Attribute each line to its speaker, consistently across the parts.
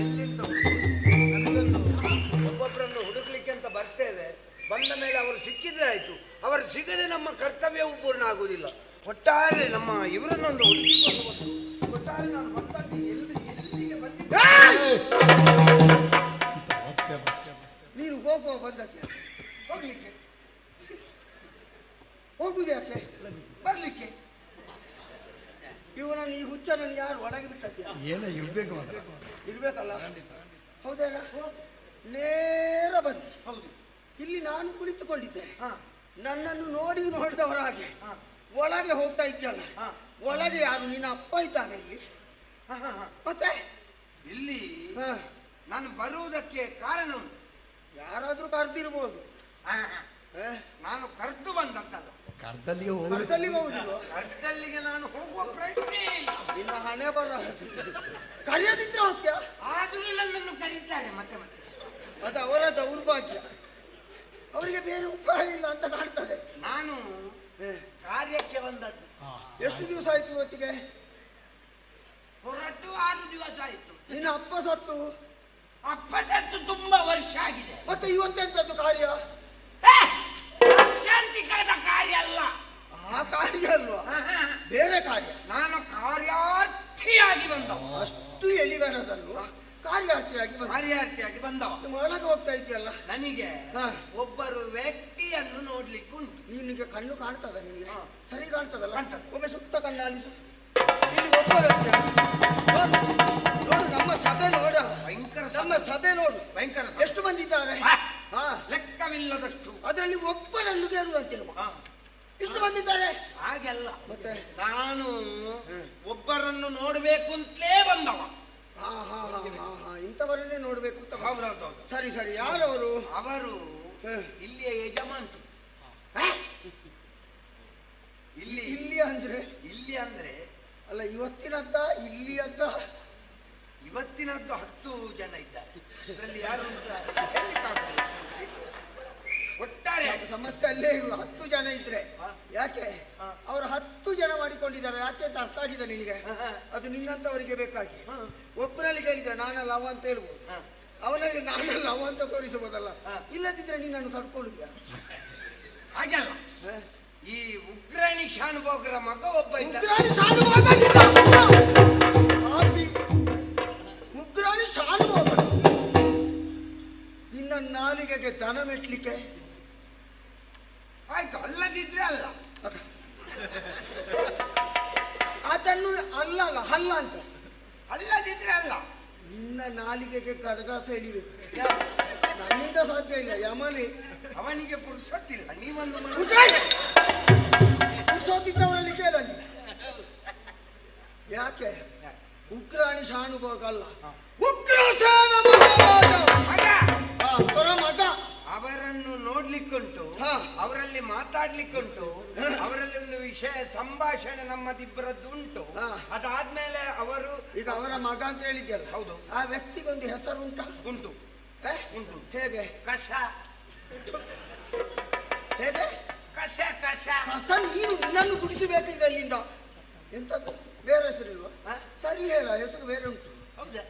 Speaker 1: ಎಲ್ಲಿಂದ ಹುಡುಕುದು? ಒಬ್ಬೊಬ್ಬರನ್ನು ಹುಡುಕ್ಲಿಕ್ಕೆ ಅಂತ ಬರ್ತೇವೆ. ಬಂದ ಮೇಲೆ ಅವರು ಸಿಕ್ಕಿದ್ರೆ ಆಯ್ತು. ಅವರು ಸಿಗದೆ ನಮ್ಮ ಕರ್ತವ್ಯವು ಪೂರ್ಣ ಆಗುವುದಿಲ್ಲ. ಒಟ್ಟಾರೆ ನಮ್ಮ ಇವರನ್ನೊಂದು ಹುಡುಕಿಕೊಂಡು ಬಂದು ಒಟ್ಟಾರೆ ನಾನು ಬಂದಾಗ ಎಲ್ಲಿಗೆ ಬಂದಿದ್ದೆ?
Speaker 2: ನೀನು ಹೋಗುವ ಬಂದಕ್ಕೆ ಹೋಗ್ಲಿಕ್ಕೆ ಹೋಗುದು ಯಾಕೆ? ಬರ್ಲಿಕ್ಕೆ ಇವನನ್ನು ಈ ಹುಚ್ಚನನ್ನು ಯಾರು ಒಳಗೆ ಬಿಟ್ಟಕ್ಕೆ?
Speaker 3: ಏನೋ ಇರ್ಬೇಕು ಮಾತ್ರ
Speaker 2: ಇರ್ಬೇಕಲ್ಲ. ಹೌದೇನ? ನೇರ ಬಂದು ಹೌದು ಇಲ್ಲಿ ನಾನು ಕುಳಿತುಕೊಂಡಿದ್ದೆ. ನನ್ನನ್ನು ನೋಡಿದವರ ಹಾಗೆ ಒಳಗೆ ಹೋಗ್ತಾ ಇದ್ದಲ್ಲ. ಒಳಗೆ ಯಾರು? ನಿನ್ನ ಅಪ್ಪ ಇದ್ದಾನೆ ಇಲ್ಲಿ. ಮತ್ತೆ
Speaker 1: ಇಲ್ಲಿ ನಾನು ಬರುವುದಕ್ಕೆ ಕಾರಣ ಉಂಟು.
Speaker 2: ಯಾರಾದ್ರೂ ಕರೆದಿರ್ಬೋದು.
Speaker 1: ನಾನು ಕರೆದು ಬಂದದ್ದಲ್ಲ.
Speaker 3: ಕರ್ದಲ್ಲಿಗೆ
Speaker 2: ಹೋಗುದಿಲ್ಲ.
Speaker 1: ಕರ್ದಲ್ಲಿಗೆ ನಾನು ಹೋಗುವ ಪ್ರಯತ್ನ ಇಲ್ಲ.
Speaker 2: ನಿನ್ನ ಹಣೆ ಬರ ಕರೆಯದಿದ್ರೆ ಹೋಗ್ತೀಯ.
Speaker 1: ಆದರೂ ನನ್ನನ್ನು ಕರೀತಾರೆ ಮತ್ತೆ ಮತ್ತೆ.
Speaker 2: ಅದು ಅವರ ದೌರ್ಭಾಗ್ಯ. ಅವರಿಗೆ ಬೇರೆ ಉಪಾಯ ಇಲ್ಲ ಅಂತ ಕಾಣ್ತದೆ.
Speaker 1: ನಾನು ಕಾರ್ಯಕ್ಕೆ ಬಂದದ್ದು.
Speaker 2: ಎಷ್ಟು ದಿವಸ ಆಯ್ತು ಇವತ್ತಿಗೆ?
Speaker 1: ಹೊರಟು 6 ದಿವಸ ಆಯ್ತು.
Speaker 2: ನಿನ್ನ ಅಪ್ಪ ಸತ್ತು?
Speaker 1: ಅಪ್ಪ ಸತ್ತು ತುಂಬಾ ವರ್ಷ ಆಗಿದೆ.
Speaker 2: ಮತ್ತೆ ಇವತ್ತೆಂತದ್ದು ಕಾರ್ಯ?
Speaker 1: ಶಾಂತಿಕದ ಕಾರ್ಯ ಅಲ್ಲ.
Speaker 2: ಆ ಕಾರ್ಯ ಅಲ್ವಾ? ಬೇರೆ ಕಾರ್ಯ.
Speaker 1: ನಾನು ಕಾರ್ಯಾರ್ಥಿಯಾಗಿ ಬಂದವ.
Speaker 2: ಅಷ್ಟು ಎಲಿಬೇಡದಲ್ವ? ಕಾರ್ಯಾರ್ಥಿಯಾಗಿ ಬಂದವ. ಒಳಗೆ ಹೋಗ್ತಾ ಇದೆಯಲ್ಲ.
Speaker 1: ನನಗೆ ಒಬ್ಬರು ವ್ಯಕ್ತಿಯನ್ನು ನೋಡ್ಲಿಕ್ಕೆ ಉಂಟು.
Speaker 2: ನಿನಗೆ ಕಣ್ಣು ಕಾಣ್ತದ? ನಿನಗೆ ಸರಿ ಕಾಣ್ತದಲ್ಲ?
Speaker 1: ಕಾಣ್ತದೆ.
Speaker 2: ಒಮ್ಮೆ ಸುತ್ತ ಕಣ್ಣು ಆಲಿಸು. ಒಬ್ಬ ವ್ಯಕ್ತಿ ನೋಡು. ನಮ್ಮ ಸಭೆ ನೋಡ.
Speaker 1: ಭಯಂಕರ
Speaker 2: ನಮ್ಮ ಸಭೆ ನೋಡು.
Speaker 1: ಭಯಂಕರ.
Speaker 2: ಎಷ್ಟು ಬಂದಿದ್ದಾರೆ?
Speaker 1: ಲೆಕ್ಕವಿಲ್ಲದಷ್ಟು.
Speaker 2: ಅದರಲ್ಲಿ ಒಬ್ಬನನ್ನು ಕೇಳುವಂತೆ ಇಷ್ಟು ಬಂದಿದ್ದಾರೆ.
Speaker 1: ಹಾಗೆಲ್ಲ.
Speaker 2: ಮತ್ತೆ
Speaker 1: ನಾನು ಒಬ್ಬರನ್ನು ನೋಡ್ಬೇಕು ಅಂತಲೇ ಬಂದವ.
Speaker 2: ಇಂಥವರನ್ನೇ ನೋಡ್ಬೇಕು ಅಂತ.
Speaker 1: ಹೌದೌದು.
Speaker 2: ಸರಿ ಸರಿ. ಯಾರವರು?
Speaker 1: ಅವರು ಇಲ್ಲಿಯ ಯಜಮಾನ್ರು. ಇಲ್ಲಿ ಅಂದ್ರೆ
Speaker 2: ಅಲ್ಲ ಇವತ್ತಿನಂತ ಇಲ್ಲಿ ಅಂತ.
Speaker 1: ಇವತ್ತಿನದ್ದು 10 ಜನ ಇದ್ದಾರೆ. ಇದರಲ್ಲಿ ಯಾರು ಅಂತ ಒಟ್ಟಾರೆ
Speaker 2: ಸಮಸ್ಯೆ ಅಲ್ಲೇ ಇರುವ 10 ಜನ ಇದ್ರೆ ಯಾಕೆ ಅವರು 10 ಜನ ಮಾಡಿಕೊಂಡಿದ್ದಾರೆ? ಯಾಕೆ ಅಂತ ಅರ್ಥ ಆಗಿದೆ ನಿನಗೆ? ಅದು ನಿನ್ನಂತವರಿಗೆ ಬೇಕಾಗಿ. ಒಬ್ಬರಲ್ಲಿ ಕೇಳಿದ್ರೆ ನಾನಲ್ಲ ಅವ ಅಂತ ಹೇಳ್ಬೋದು. ಅವನಲ್ಲಿ ನಾನಲ್ಲ ಅವ ಅಂತ ತೋರಿಸಬಹುದಲ್ಲ. ಇಲ್ಲದಿದ್ರೆ ನಿನ್ನನ್ನು ತಡ್ಕೊಳ್ಳುದ
Speaker 1: ಹಾಗೆಲ್ಲ. ಈ ಉಗ್ರಾಣಿ ಶಾನುಭೋಗರ ಮಗ ಒಬ್ಬ ಇದ್ದ.
Speaker 2: ಉಗ್ರಾಣಿ ಶಾನುಭೋಗ ನಿನ್ನ ನಾಲಿಗೆಗೆ ದನ ಮೆಟ್ಲಿಕ್ಕೆ
Speaker 1: ಆಯ್ತು. ಅಲ್ಲದಿದ್ರೆ ಅಲ್ಲ.
Speaker 2: ಅದನ್ನು ಅಲ್ಲ ಹಲ್ಲ ಅಂತ.
Speaker 1: ಅಲ್ಲದಿದ್ರೆ ಅಲ್ಲ.
Speaker 2: ನಿನ್ನ ನಾಲಿಗೆಗೆ ಕರಗಾಸ ಎಳಿಬೇಕು. ನನ್ನಿಂದ ಸಾಧ್ಯ ಇಲ್ಲ. ಯಮನಿ
Speaker 1: ಅವನಿಗೆ ಪುರುಷತ್ತಿಲ್ಲ. ನೀವೊಂದು
Speaker 2: ಪುರುಷತ್ತಿದ್ದವರಲ್ಲಿ ಕೇಳಲಿ. ಯಾಕೆ? ಉಗ್ರಾಣಿ ಶಾನುಭೋಗ ಅಲ್ಲ, ಉಗ್ರಸೇನ ಅವರ ಮಗ.
Speaker 1: ಅವರನ್ನು ನೋಡ್ಲಿಕ್ಕುಂಟು, ಅವರಲ್ಲಿ ಮಾತಾಡ್ಲಿಕ್ಕುಂಟು, ಅವರಲ್ಲಿ ಒಂದು ವಿಷಯ ಸಂಭಾಷಣೆ ನಮ್ಮದಿಬ್ಬರದ್ದು ಉಂಟು. ಅದಾದ್ಮೇಲೆ ಅವರು
Speaker 2: ಈಗ ಅವರ ಮಗ ಅಂತ ಹೇಳಿದ್ಯಲ್ಲ.
Speaker 1: ಹೌದು.
Speaker 2: ಆ ವ್ಯಕ್ತಿಗೊಂದು ಹೆಸರು ಉಂಟು.
Speaker 1: ಉಂಟು.
Speaker 2: ಹೇಗೆ?
Speaker 1: ಕಸ.
Speaker 2: ಹೇಗೆ?
Speaker 1: ಕಸ ಕಸ
Speaker 2: ಕಸ. ನೀನು ನಿನ್ನನ್ನು ಕುಡಿಸಬೇಕು ಈಗ ಅಲ್ಲಿಂದ. ಎಂತದ್ದು ಬೇರೆ ಹೆಸರಿಲ್ವಾ? ಸರಿ ಹೇಳ, ಹೆಸರು ಬೇರೆ ಉಂಟು.
Speaker 1: ಹೌದಾ?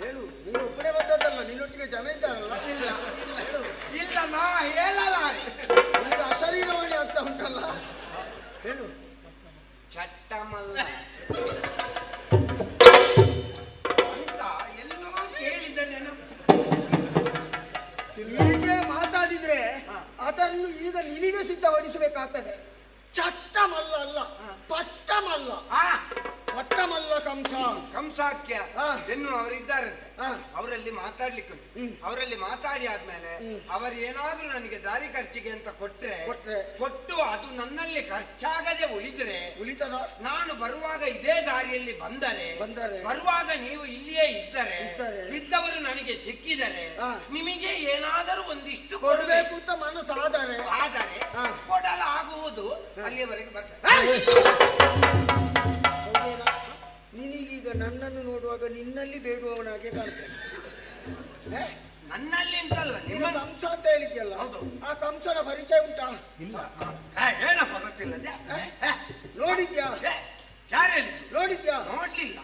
Speaker 2: ಹೇಳು. ನೀನು ಒಬ್ಬನೇ ಬಂದದ್ದಲ್ಲ, ನಿನ್ನೊಟ್ಟಿಗೆ ಜನ ಇದ್ದಾರಲ್ಲ.
Speaker 1: ಇಲ್ಲ ನಾ ಹೇಳಲ್ಲ.
Speaker 2: ನಿಮಗೆ ಅಶರೀರವಾಣಿ ಅಂತ ಉಂಟಲ್ಲ. ಹೇಳು.
Speaker 1: ಚಟ್ಟಮಲ್ಲ ಅಂತ ಎಲ್ಲೋ ಕೇಳಿದ ನೆನಪು.
Speaker 2: ಹೀಗೆ ಮಾತಾಡಿದ್ರೆ ಅದನ್ನು ಈಗ ನಿನಗೆ ಸಿದ್ಧಪಡಿಸಬೇಕಾಗ್ತದೆ. ಚಟ್ಟಮಲ್ಲ ಅಲ್ಲ, ಪಟ್ಟಮಲ್ಲ. ಪಟ್ಟಮಲ್ಲ ಕಂಸ.
Speaker 1: ಕಂಸಾಖ್ಯ ಎನ್ನುವರು ಇದ್ದಾರಂತೆ. ಅವರಲ್ಲಿ ಮಾತಾಡ್ಲಿಕ್ಕೆ ಅವರಲ್ಲಿ ಮಾತಾಡಿ ಆದ್ಮೇಲೆ ಅವರು ಏನಾದ್ರೂ ನನಗೆ ದಾರಿ ಖರ್ಚಿಗೆ ಅಂತ ಕೊಟ್ಟು ಅದು ನನ್ನಲ್ಲಿ ಖರ್ಚಾಗದೆ ಉಳಿತದ. ನಾನು ಬರುವಾಗ ಇದೇ ದಾರಿಯಲ್ಲಿ ಬಂದರೆ ಬರುವಾಗ ನೀವು ಇಲ್ಲಿಯೇ ಇದ್ದವರು ನನಗೆ ಸಿಕ್ಕಿದರೆ ನಿಮಗೆ ಏನಾದರೂ ಒಂದಿಷ್ಟು
Speaker 2: ಕೊಡಬೇಕು ಅಂತ ಮನಸ್ಸಾದರೆ
Speaker 1: ಕೊಡಲಾಗುವುದು. ಅಲ್ಲಿಯವರೆಗೆ ಬರ್ತದೆ. ನಿನಗೀಗ ನನ್ನನ್ನು ನೋಡುವಾಗ ನಿನ್ನಲ್ಲಿ ಬೇಡುವವನಾಗೆ ಕಾಣ್ತೇನೆ. ನನ್ನಲ್ಲಿ ಅಂತಲ್ಲ
Speaker 2: ನಿಮ್ಮ
Speaker 1: ನಿಮ್ಮ
Speaker 2: ಕಂಸ ಅಂತ ಹೇಳಿದ್ಯಲ್ಲ,
Speaker 1: ಹೌದು.
Speaker 2: ಆ ಕಂಸನ ಪರಿಚಯ ಉಂಟಾ?
Speaker 3: ಇಲ್ಲ.
Speaker 1: ಏನಪ್ಪ ಗೊತ್ತಿಲ್ಲದೆ
Speaker 2: ನೋಡಿದ್ಯಾ?
Speaker 1: ಯಾರು ಹೇಳಿದ್ದು?
Speaker 2: ನೋಡಿದ್ಯಾ?
Speaker 1: ನೋಡ್ಲಿಲ್ಲ.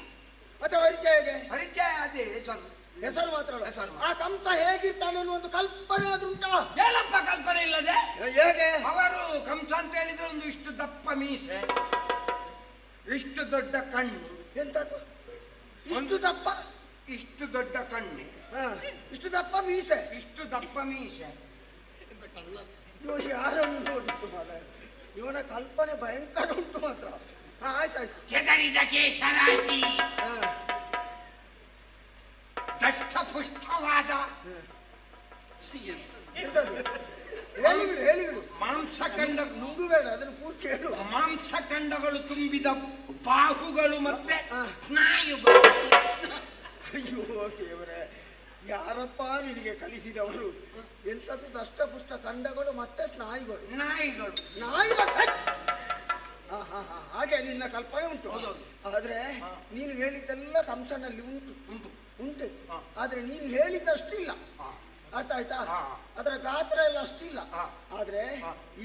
Speaker 2: ಮತ್ತೆ ಪರಿಚಯ ಹೇಗೆ?
Speaker 1: ಪರಿಚಯ ಅದೇ ಸ್ವಲ್ಪ
Speaker 2: ಹೆಸರು ಮಾತ್ರ ಅಲ್ಲ.
Speaker 1: ಹೆಸರು.
Speaker 2: ಆ ಕಂಸ ಹೇಗಿರ್ತಾನೆ ಅನ್ನೋ ಒಂದು ಕಲ್ಪನೆ ಆದ್ರುಂಟಾ?
Speaker 1: ಏನಪ್ಪ ಕಲ್ಪನೆ ಇಲ್ಲದೆ?
Speaker 2: ಹೇಗೆ?
Speaker 1: ಅವರು ಕಂಸ ಅಂತ ಹೇಳಿದ್ರೆ ಒಂದು ಇಷ್ಟು ದಪ್ಪ ಮೀಸೆ, ಇಷ್ಟು ದೊಡ್ಡ ಕಣ್ಣು.
Speaker 2: ಎಂತದ್ದು ಇಷ್ಟು ದಪ್ಪ?
Speaker 1: ಇಷ್ಟು ದೊಡ್ಡ ಕಣ್ಣು,
Speaker 2: ಇಷ್ಟು ದಪ್ಪ ಮೀಸೆ,
Speaker 1: ಇಷ್ಟು ದಪ್ಪ ಮೀಸೆ.
Speaker 2: ಇವ ಯಾರನ್ನು ನೋಡಿದ್ದು ಮಾಡ? ಇವನ ಕಲ್ಪನೆ ಭಯಂಕರ ಉಂಟು ಮಾತ್ರ. ಆಯ್ತಾಯ್ತು.
Speaker 1: ಕೆದರಿದ ಕೇಶರಾಶಿ, ದಷ್ಟಪುಷ್ಟವಾದ,
Speaker 2: ಎಂತದ್ದು? ಹೇಳಿಬಿಡು ಹೇಳಿಬಿಡು.
Speaker 1: ಮಾಂಸಖಂಡ
Speaker 2: ನುಂಗುಬೇಡ, ಅದನ್ನು ಪೂರ್ತಿ ಹೇಳು.
Speaker 1: ಮಾಂಸಖಂಡಗಳು ತುಂಬಿದ ಬಾಹುಗಳು ಮತ್ತೆ ಸ್ನಾಯುಗಳು.
Speaker 2: ಅಯ್ಯೋ ದೇವರೇ, ಯಾರಪ್ಪ ನಿನಗೆ ಕಲಿಸಿದವರು? ಎಂಥದ್ದು ದಷ್ಟಪುಷ್ಟ ಖಂಡಗಳು ಮತ್ತೆ ಸ್ನಾಯುಗಳು?
Speaker 1: ನಾಯಿಗಳು.
Speaker 2: ನಾಯಿಗಳು? ಹಾಗೆ ನಿನ್ನ ಕಲ್ಪನೆ ಉಂಟು.
Speaker 1: ಹೌದು.
Speaker 2: ಆದ್ರೆ ನೀನು ಹೇಳಿದ್ದೆಲ್ಲ ಕಂಸನಲ್ಲಿ ಉಂಟು
Speaker 1: ಉಂಟು
Speaker 2: ಉಂಟು. ಆದ್ರೆ ನೀನು ಹೇಳಿದ್ದಷ್ಟಿಲ್ಲ. ಅರ್ಥ ಆಯ್ತಾ? ಅದರ ಗಾತ್ರ ಎಲ್ಲ ಅಷ್ಟಿಲ್ಲ. ಆದ್ರೆ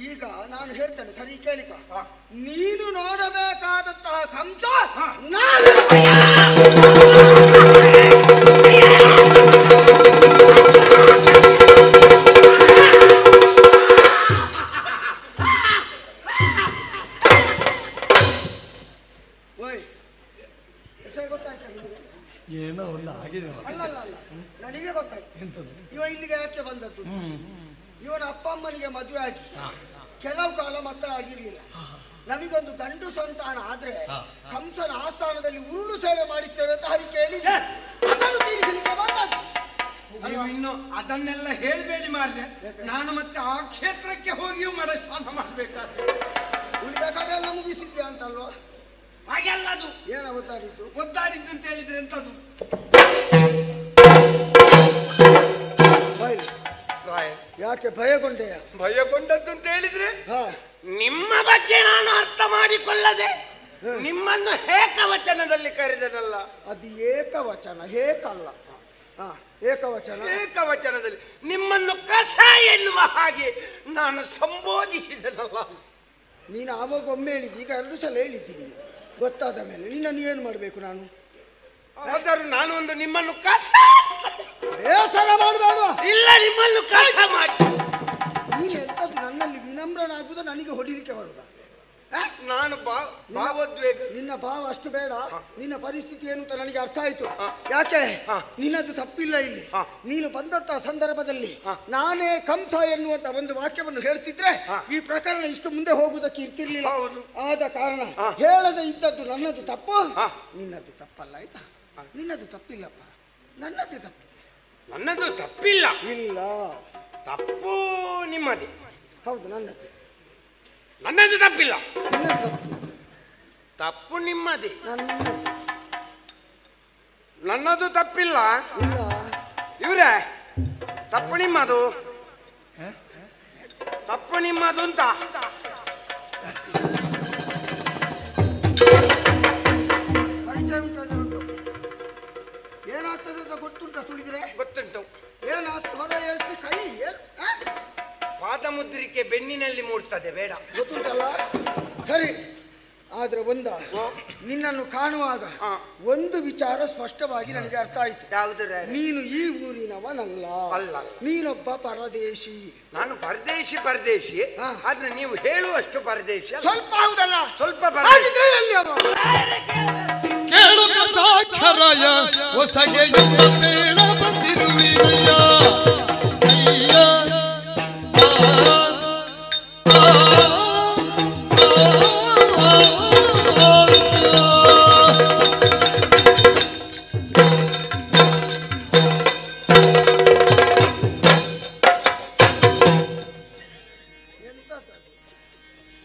Speaker 2: ಈಗ ನಾನು ಹೇಳ್ತೇನೆ, ಸರಿ ಕೇಳಿಕ. ನೀನು ನೋಡಬೇಕಾದಂತಹ ಕಂಸ ನಾನು. ಓಯ್, ಹೆಸರು ಗೊತ್ತಾಯ್ತಾ ನಿಮಗೆ?
Speaker 3: ಏನೋ ಒಂದು ಆಗಿದೆ.
Speaker 2: ಅಲ್ಲ ಅಲ್ಲ ಅಲ್ಲ, ನನಗೆ ಗೊತ್ತಾಯ್ತು.
Speaker 3: ಎಂತದ್ದು?
Speaker 2: ಇವ ಇಲ್ಲಿಗೆ ಯಾಕೆ ಬಂದದ್ದು? ಇವನ ಅಪ್ಪ ಅಮ್ಮನಿಗೆ ಮದುವೆ ಆಗಿ ಕೆಲವು ಕಾಲ ಮಕ್ಕಳಾಗಿರ್ಲಿಲ್ಲ. ನಮಗೊಂದು ಗಂಡು ಸಂತಾನ ಆದ್ರೆ ಕಂಸನ ಆಸ್ಥಾನದಲ್ಲಿ ಉರುಳು ಸೇವೆ ಮಾಡಿಸ್ತೇವೆ ಅಂತ ಹರಿ ಕೇಳಿದೆ. ಅದನ್ನು ತೀರಿಸಲಿಕ್ಕೆ ಬಂದದ್ದು.
Speaker 1: ನೀವು ಇನ್ನು ಅದನ್ನೆಲ್ಲ ಹೇಳ್ಬೇಡಿ ಮಾರ್ರೆ. ನಾನು ಮತ್ತೆ ಆ ಕ್ಷೇತ್ರಕ್ಕೆ ಹೋಗಿಯೂ ಮರ ಸ್ನಾನ ಮಾಡ್ಬೇಕಾದ್ರೆ.
Speaker 2: ಉಳಿದ ಕಡೆ ಎಲ್ಲ ಮುಗಿಸಿದ್ಯಾ ಅಂತಲ್ವಾ?
Speaker 1: ಹಾಗೆಲ್ಲ ಅದು
Speaker 2: ಏನ ಒದ್ದಾಡಿದ್ದು?
Speaker 1: ಒದ್ದಾಡಿದ್ದು ಅಂತ ಹೇಳಿದ್ರೆ ಎಂತದು?
Speaker 2: ಯಾಕೆ ಭಯಗೊಂಡೆಯ?
Speaker 1: ಭಯಗೊಂಡದ್ದು ಅಂತ ಹೇಳಿದ್ರೆ
Speaker 2: ಹಾ,
Speaker 1: ನಿಮ್ಮ ಬಗ್ಗೆ ನಾನು ಅರ್ಥ ಮಾಡಿಕೊಳ್ಳದೆ ನಿಮ್ಮನ್ನು ಏಕವಚನದಲ್ಲಿ ಕರೆದನಲ್ಲ.
Speaker 2: ಅದು ಏಕವಚನ, ಹೇಕಲ್ಲ. ಹಾ, ಏಕವಚನ.
Speaker 1: ಏಕವಚನದಲ್ಲಿ ನಿಮ್ಮನ್ನು ಕಸ ಎನ್ನುವ ಹಾಗೆ ನಾನು ಸಂಬೋಧಿಸಿದನಲ್ಲ.
Speaker 2: ನೀನು ಆವಾಗ ಒಮ್ಮೆ ಹೇಳಿದ್ದು, ಈಗ 2 ಸಲ ಹೇಳಿದ್ದೀನಿ. ಗೊತ್ತಾದ ಮೇಲೆ ನಿನ್ನನ್ನು ಏನು ಮಾಡಬೇಕು ನಾನು?
Speaker 1: ಆದರೂ ನಾನು ಒಂದು ನಿಮ್ಮನ್ನು ಕಸ
Speaker 2: ಬೇಸರ ಮಾಡಬೇಡ.
Speaker 1: ಇಲ್ಲ, ನಿಮ್ಮನ್ನು ಕಸ ಮಾಡಿ.
Speaker 2: ನೀನು ಎಂತದ್ದು ನನ್ನಲ್ಲಿ ವಿನಮ್ರನಾಗುವುದು, ನನಗೆ ಹೊಡಿಲಿಕ್ಕೆ ಬರುದ?
Speaker 1: ನಾನು ಭಾವೋದ್ವೇಗ.
Speaker 2: ನಿನ್ನ ಭಾವ ಅಷ್ಟು ಬೇಡ. ನಿನ್ನ ಪರಿಸ್ಥಿತಿ ಏನು ಅಂತ ನನಗೆ ಅರ್ಥ ಆಯ್ತು. ಯಾಕೆ? ನಿನ್ನದು ತಪ್ಪಿಲ್ಲ. ಇಲ್ಲಿ ನೀನು ಬಂದಂತಹ ಸಂದರ್ಭದಲ್ಲಿ ನಾನೇ ಕಂಸ ಎನ್ನುವಂತ ಒಂದು ವಾಕ್ಯವನ್ನು ಹೇಳ್ತಿದ್ರೆ ಈ ಪ್ರಕರಣ ಇಷ್ಟು ಮುಂದೆ ಹೋಗುವುದಕ್ಕೆ ಇರ್ತಿರ್ಲಿಲ್ಲ. ಆದ ಕಾರಣ ಹೇಳದೆ ಇದ್ದದ್ದು ನನ್ನದು ತಪ್ಪು, ನಿನ್ನದು ತಪ್ಪಲ್ಲ. ಆಯ್ತಾ? ನಿನ್ನದು ತಪ್ಪಿಲ್ಲಪ್ಪ, ನನ್ನದೇ ತಪ್ಪು.
Speaker 1: ನನ್ನದು ತಪ್ಪಿಲ್ಲ.
Speaker 2: ಇಲ್ಲ,
Speaker 1: ತಪ್ಪು ನಿಮ್ಮದೇ.
Speaker 2: ಹೌದು, ನನ್ನದು.
Speaker 1: ನನ್ನದು ತಪ್ಪಿಲ್ಲ.
Speaker 2: ನಿನ್ನದು ತಪ್ಪು.
Speaker 1: ತಪ್ಪು ನಿಮ್ಮದೇ.
Speaker 2: ನನ್ನದು.
Speaker 1: ನನ್ನದು ತಪ್ಪಿಲ್ಲ.
Speaker 2: ಇಲ್ಲ,
Speaker 1: ಇವ್ರೆ ತಪ್ಪು ನಿಮ್ಮದು. ತಪ್ಪು ನಿಮ್ಮದು ಅಂತ
Speaker 2: ಪರಿಚಯ ಉಂಟು. ಏನಾಗ್ತದೆ ಅಂತ ಗೊತ್ತುಂಟ? ತುಳಿದ್ರೆ
Speaker 1: ಗೊತ್ತುಂಟು.
Speaker 2: ಏನು ಹೊರ ಏರಿಸಿ ಕೈ
Speaker 1: ಪಾದಮುದ್ರಿಕೆ ಬೆನ್ನಿನಲ್ಲಿ ಮೂಡ್ತದೆ, ಬೇಡ.
Speaker 2: ಗೊತ್ತುಂಟಲ್ಲ? ಸರಿ. ಆದ್ರೆ ನಿನ್ನನ್ನು ಕಾಣುವಾಗ ಒಂದು ವಿಚಾರ ಸ್ಪಷ್ಟವಾಗಿ ನನಗೆ ಅರ್ಥ ಆಯ್ತು.
Speaker 1: ಯಾವುದರ?
Speaker 2: ನೀನು ಈ ಊರಿನವನಲ್ಲ.
Speaker 1: ಅಲ್ಲ,
Speaker 2: ನೀನೊಬ್ಬ ಪರದೇಶಿ.
Speaker 1: ನಾನು ಪರದೇಶಿ. ಆದ್ರೆ ನೀವು ಹೇಳುವಷ್ಟು ಪರದೇಶಿ
Speaker 2: ಸ್ವಲ್ಪ. ಹೌದಲ್ಲ?
Speaker 1: ಸ್ವಲ್ಪ.
Speaker 4: ಕೇಳುತ್ತ ಸಾಕ್ಷರಯ ಹೊಸಗೆ ಬೇಡ ಬಂದಿರುವಿರಯ್ಯ.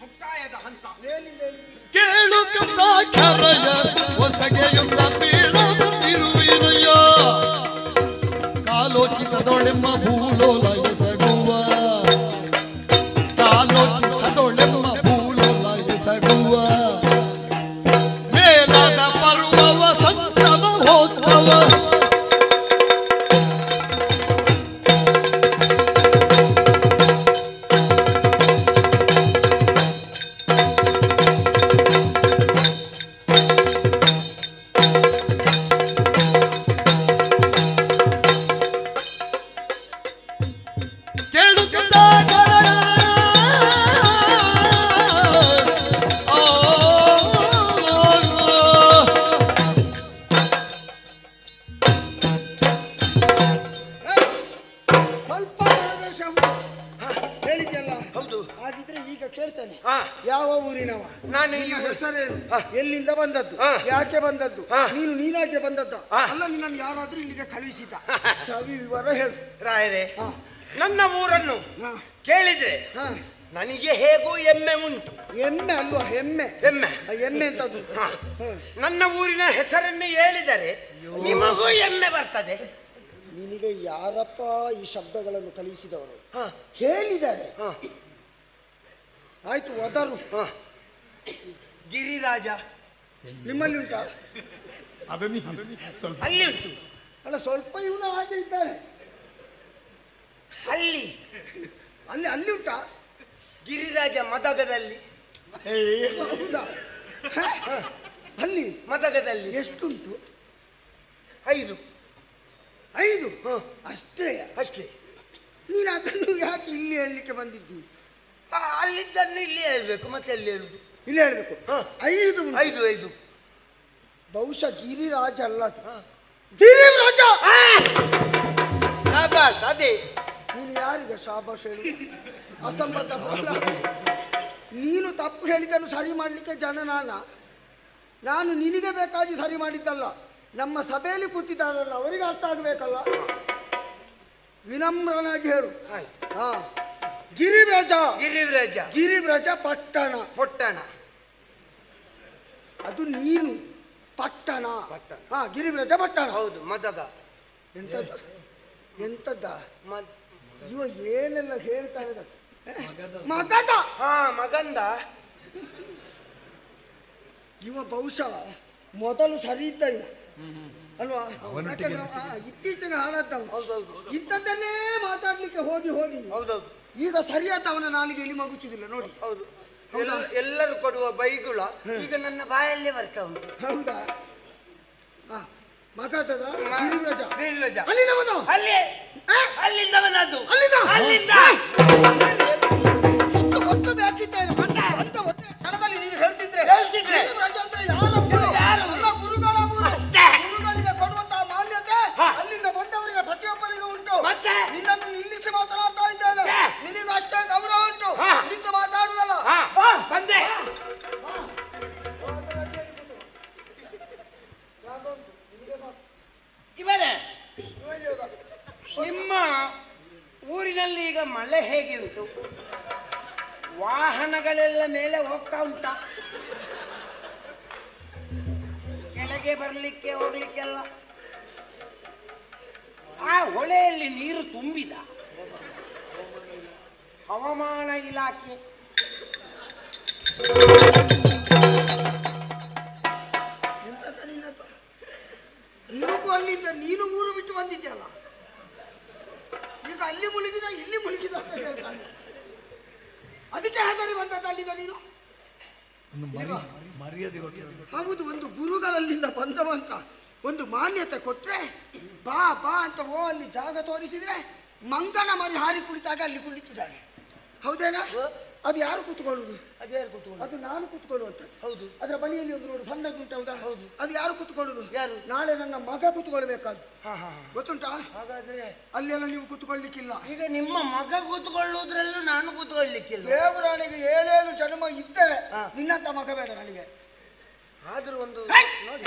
Speaker 1: ಮುಕ್ತಾಯದ ಹಂತ.
Speaker 4: ಕೇಳುತ್ತ ಸಾಕ್ಷರಯ ಹೊಸಗೆಯುತ್ತ ಬೇಡ ಬಂದಿರುವಿರಯ್ಯ. ಕಾಲೋಚಿತದೊಳೆಮ್ಮ ಭೂಲೋಲ ಎಸಗುವ, ಕಾಲೋಚಿತದೊಳೆಮ್ಮ ಭೂಲೋಲ ಎಸಗುವ. ಮೇಲಾದ ಪರ್ವವ ಸಂತ ಮಹೋತ್ಸವ,
Speaker 2: ಕೇಳ್ತೇನೆ.
Speaker 1: ಹಾ.
Speaker 2: ಯಾವ ಊರಿನವ?
Speaker 1: ನಾನು ಈ
Speaker 2: ನಿನ್ನ
Speaker 1: ಊರು-
Speaker 2: ಹೆಸರೇನು?
Speaker 1: ಹಾ.
Speaker 2: ಎಲ್ಲಿಂದ ಬಂದದ್ದು?
Speaker 1: ಹಾ.
Speaker 2: ಯಾಕೆ ಬಂದದ್ದು?
Speaker 1: ಹಾ.
Speaker 2: ನೀನಾಗೆ ಬಂದದ್ದ?
Speaker 1: ಹಾ.
Speaker 2: ಅಲ್ಲ, ನಿನ್ನನ್ನು ಯಾರಾದ್ರೂ ಇಲ್ಲಿಗೆ ಕಳುಹಿಸಿದ? ಸವಿ ವಿವರ ಹೇಳು.
Speaker 1: ರಾಯರೇ,
Speaker 2: ಹಾ.
Speaker 1: ನನ್ನ ಊರನ್ನು
Speaker 2: ಹಾ.
Speaker 1: ಕೇಳಿದ್ರೆ
Speaker 2: ಹಾ.
Speaker 1: ನನಗೆ ಹೇಗೂ ಎಮ್ಮೆ ಉಂಟು.
Speaker 2: ಎಮ್ಮೆ ಅಲ್ವಾ? ಹೆಮ್ಮೆ.
Speaker 1: ಎಮ್ಮೆ
Speaker 2: ಎಮ್ಮೆ ಅಂತದ್ದು.
Speaker 1: ಹಾ. ನನ್ನ ಊರಿನ ಹೆಸರನ್ನು ಹೇಳಿದರೆ ನಿಮಗೂ ಎಮ್ಮೆ ಬರ್ತದೆ.
Speaker 2: ನಿನಗೆ ಯಾರಪ್ಪ ಈ ಶಬ್ದಗಳನ್ನು ಕಲಿಸಿದವರು?
Speaker 1: ಹಾ.
Speaker 2: ಹೇಳಿದ್ದಾರೆ.
Speaker 1: ಹಾ.
Speaker 2: ಆಯ್ತು, ಒದರು.
Speaker 1: ಹಾ. ಗಿರಿರಾಜ
Speaker 2: ನಿಮ್ಮಲ್ಲಿ ಉಂಟಾ?
Speaker 3: ಅದನ್ನೇ ಸ್ವಲ್ಪ
Speaker 1: ಅಲ್ಲಿ ಉಂಟು.
Speaker 2: ಅಲ್ಲ, ಸ್ವಲ್ಪ ಇವನು ಹಾಗೆ ಇದ್ದಾನೆ.
Speaker 1: ಅಲ್ಲಿ
Speaker 2: ಅಲ್ಲಿ ಅಲ್ಲಿ ಉಂಟಾ?
Speaker 1: ಗಿರಿರಾಜ ಮದಗದಲ್ಲಿ.
Speaker 2: ಹೌದಾ? ಹ? ಅಲ್ಲಿ
Speaker 1: ಮದಗದಲ್ಲಿ
Speaker 2: ಎಷ್ಟುಂಟು?
Speaker 1: 5.
Speaker 2: 5? ಅಷ್ಟೇ?
Speaker 1: ಅಷ್ಟೇ.
Speaker 2: ನೀನು ಅದನ್ನು ಯಾಕೆ ಇಲ್ಲಿ ಹೇಳಲಿಕ್ಕೆ ಬಂದಿದ್ದಿ?
Speaker 1: ಅಲ್ಲಿದ್ದನ್ನು ಇಲ್ಲಿ ಹೇಳ್ಬೇಕು, ಮತ್ತೆ ಎಲ್ಲಿ ಹೇಳುದು?
Speaker 2: ಇಲ್ಲಿ ಹೇಳ್ಬೇಕು.
Speaker 1: ಹ.
Speaker 2: 5 ಉಂಟು.
Speaker 1: 5.
Speaker 2: ಬಹುಶಃ ಗಿರಿರಾಜ ಅಲ್ಲ, ಗಿರಿರಾಜ.
Speaker 1: ಶಾಬಾಸ್, ಅದೇ.
Speaker 2: ನೀನು ಯಾರಿಗೆ ಶಾಬಾಷ್ ಹೇಳು? ಅಸಂಬದ್ಧ ಫಲ. ನೀನು ತಪ್ಪು ಹೇಳಿದ್ದನ್ನು ಸರಿ ಮಾಡಲಿಕ್ಕೆ ಜನ ನಾನು ನಿನಗೆ ಬೇಕಾಗಿ ಸರಿ ಮಾಡಿದ್ದಲ್ಲ. ನಮ್ಮ ಸಭೆಯಲ್ಲಿ ಕೂತಿದ್ದಾರಲ್ಲ ಅವರಿಗೆ ಅರ್ಥ ಆಗಬೇಕಲ್ಲ. ವಿನಮ್ರನಾಗಿ ಹೇಳು. ಹಾ. ಗಿರಿವ್ರಜ.
Speaker 1: ಗಿರಿರಾಜ.
Speaker 2: ಗಿರಿವ್ರಜ ಪಟ್ಟಣ.
Speaker 1: ಪೊಟ್ಟಣ.
Speaker 2: ಅದು ನೀನು ಪಟ್ಟಣ.
Speaker 1: ಪಟ್ಟಣ.
Speaker 2: ಹಾ, ಗಿರಿವ್ರಜ ಪಟ್ಟಣ.
Speaker 1: ಹೌದು, ಮದಗ.
Speaker 2: ಎಂತದ್ದು? ಎಂತದ್ದ?
Speaker 1: ಮ-
Speaker 2: ಇವ ಏನೆಲ್ಲ ಹೇಳ್ತಾರೆ? ಮಗದ.
Speaker 1: ಹಾ, ಮಗಂದ.
Speaker 2: ಇವ ಬಹುಶಃ ಮೊದಲು ಸರಿ ಇದ್ದ ಇವ ಅಲ್ವಾ?
Speaker 3: ಅವನೊಟ್ಟಿಗೆ
Speaker 2: ಯಾಕಂದ್ರೆ ಇತ್ತೀಚೆಗೆ ಹಾಳಾದ್ದವ.
Speaker 1: ಹೌದೌದು.
Speaker 2: ಇಂಥದ್ದನ್ನೇ ಮಾತಾಡ್ಲಿಕ್ಕೆ ಹೋಗಿ ಹೋಗಿ
Speaker 1: ಹೌದೌದು.
Speaker 2: ಈಗ ಸರಿಯಾದ ಅವನ ನಾಲಿಗೆ ಎಲ್ಲಿ ಮಗುಚುದಿಲ್ಲ ನೋಡಿ.
Speaker 1: ಹೌದು.
Speaker 2: ಹೌದಾ?
Speaker 1: ಎಲ್ಲರೂ ಕೊಡುವ ಬೈಗುಳ ಈಗ ನನ್ನ ಬಾಯಲ್ಲೇ ಬರ್ತಾ ಉಂಟು.
Speaker 2: ಹೌದಾ? ಮಗದದ ಗಿರಿವ್ರಜ.
Speaker 1: ಗಿರಿರಾಜ.
Speaker 2: ಅಲ್ಲಿಂದ ಬಂದವ?
Speaker 1: ಅಲ್ಲಿ ಅಲ್ಲಿಂದ ಬಂದದ್ದು.
Speaker 2: ಅಲ್ಲಿಂದ?
Speaker 1: ಅಲ್ಲಿಂದ.
Speaker 2: ಇಷ್ಟು ಹೊತ್ತದ ಹಾಕಿದ್ದೇನೆ. ಅಂತ ಹೊತ್ತ ಕ್ಷಣದಲ್ಲಿ ನೀನು ಹೇಳ್ತಿದ್ರೆ ಗಿರಿವ್ರಜ ಅಂದ್ರೆ
Speaker 1: ಯಾರು?
Speaker 2: ನನ್ನ ಗುರುಗಳ ಊರು.
Speaker 1: ಅಷ್ಟೇ.
Speaker 2: ಗುರುಗಳಿಗೆ ಕೊಡುವಂತಹ ಮಾನ್ಯತೆ
Speaker 1: ಹಾ.
Speaker 2: ಅಲ್ಲಿಂದ ಬಂದವರಿಗೆ ಪ್ರತಿಯೊಬ್ಬರಿಗೂ ಉಂಟು.
Speaker 1: ಮತ್ತೆ?
Speaker 2: ನಿನ್ನನ್ನು ನಿಲ್ಲಿಸಿ ಮಾತನಾಡ್ತಾ ಇದ್ದೇನೆ.
Speaker 1: ಹಾ.
Speaker 2: ನಿನಗೂ ಅಷ್ಟೇ ಗೌರವ ಉಂಟು.
Speaker 1: ಹಾ.
Speaker 2: ನಿಂತು ಮಾತಾಡುದಲ್ಲ.
Speaker 1: ಹಾ,
Speaker 2: ಬಾ.
Speaker 1: ಬಂದೆ. ಇವರೇ, ನಿಮ್ಮ ಊರಿನಲ್ಲಿ ಈಗ ಮಳೆ ಹೇಗೆ ಉಂಟು? ವಾಹನಗಳೆಲ್ಲ ಮೇಲೆ ಹೋಗ್ತಾ ಉಂಟಾ? ಕೆಳಗೆ ಬರಲಿಕ್ಕೆ ಹೋಗ್ಲಿಕ್ಕೆಲ್ಲ ಆ ಹೊಳೆಯಲ್ಲಿ ನೀರು ತುಂಬಿದ? ಹವಾಮಾನ ಇಲಾಖೆ
Speaker 2: ಎಂತದ ನಿನ್ನದು? ನಿನಗೂ ಅಲ್ಲಿಂದ ನೀನು ಊರು ಬಿಟ್ಟು ಬಂದಿದ್ಯಲ್ಲ, ಈಗ ಅಲ್ಲಿ ಮುಳುಗಿದ ಇಲ್ಲಿ ಮುಳುಗಿದ ಅಂತ ಹೇಳ್ತಾನೆ. ಅದಕ್ಕೆ ಹೆದರಿ ಬಂದದ್ದು ಅಲ್ಲಿಂದ ನೀನು?
Speaker 3: ಒಂದು ಮರ್ಯಾದೆ ಕೊಟ್ಟಿರೋದು.
Speaker 2: ಹೌದು, ಒಂದು ಗುರುಗಳಲ್ಲಿಂದ ಬಂದವಂತ ಒಂದು ಮಾನ್ಯತೆ ಕೊಟ್ರೆ ಬಾ ಬಾ ಅಂತ ಅಲ್ಲಿ ಜಾಗ ತೋರಿಸಿದ್ರೆ ಮಂಗನ ಮರಿ ಹಾರಿ ಕುಳಿತಾಗ ಅಲ್ಲಿ ಕುಳಿತಿದ್ದಾನೆ. ಹೌದೇನಾ? ಅದು ಯಾರು ಕೂತ್ಕೊಳ್ಳುವುದು? ಅದು ನಾನು ಕೂತ್ಕೊಳ್ಳುವಂಥದ್ದು.
Speaker 1: ಹೌದು.
Speaker 2: ಅದರ ಬಳಿಯಲ್ಲಿ ಒಂದು ನೋಡು ಸಣ್ಣದುಂಟು. ಹೌದಾ? ಹೌದು. ಅದು ಯಾರು ಕೂತ್ಕೊಳ್ಳುದು?
Speaker 1: ಯಾರು?
Speaker 2: ನಾಳೆ ನನ್ನ ಮಗ ಕೂತ್ಕೊಳ್ಬೇಕಾದ್ದು. ಗೊತ್ತುಂಟಾ?
Speaker 1: ಹಾಗಾದ್ರೆ
Speaker 2: ಅಲ್ಲೆಲ್ಲ ನೀವು ಕೂತ್ಕೊಳ್ಳಿಕ್ಕಿಲ್ಲ.
Speaker 1: ಈಗ ನಿಮ್ಮ ಮಗ ಕೂತ್ಕೊಳ್ಳುವುದ್ರಲ್ಲೂ ನಾನು ಕೂತ್ಕೊಳ್ಳಿಕ್ಕಿಲ್ಲ.
Speaker 2: ದೇವರಾಣಿಗೆ 7 ಜನ್ಮ ಇದ್ದರೆ ನಿನ್ನಂತ ಮಗ ಬೇಡ ನನಗೆ.
Speaker 1: ಆದ್ರೂ ಒಂದು
Speaker 2: ನೋಡಿ,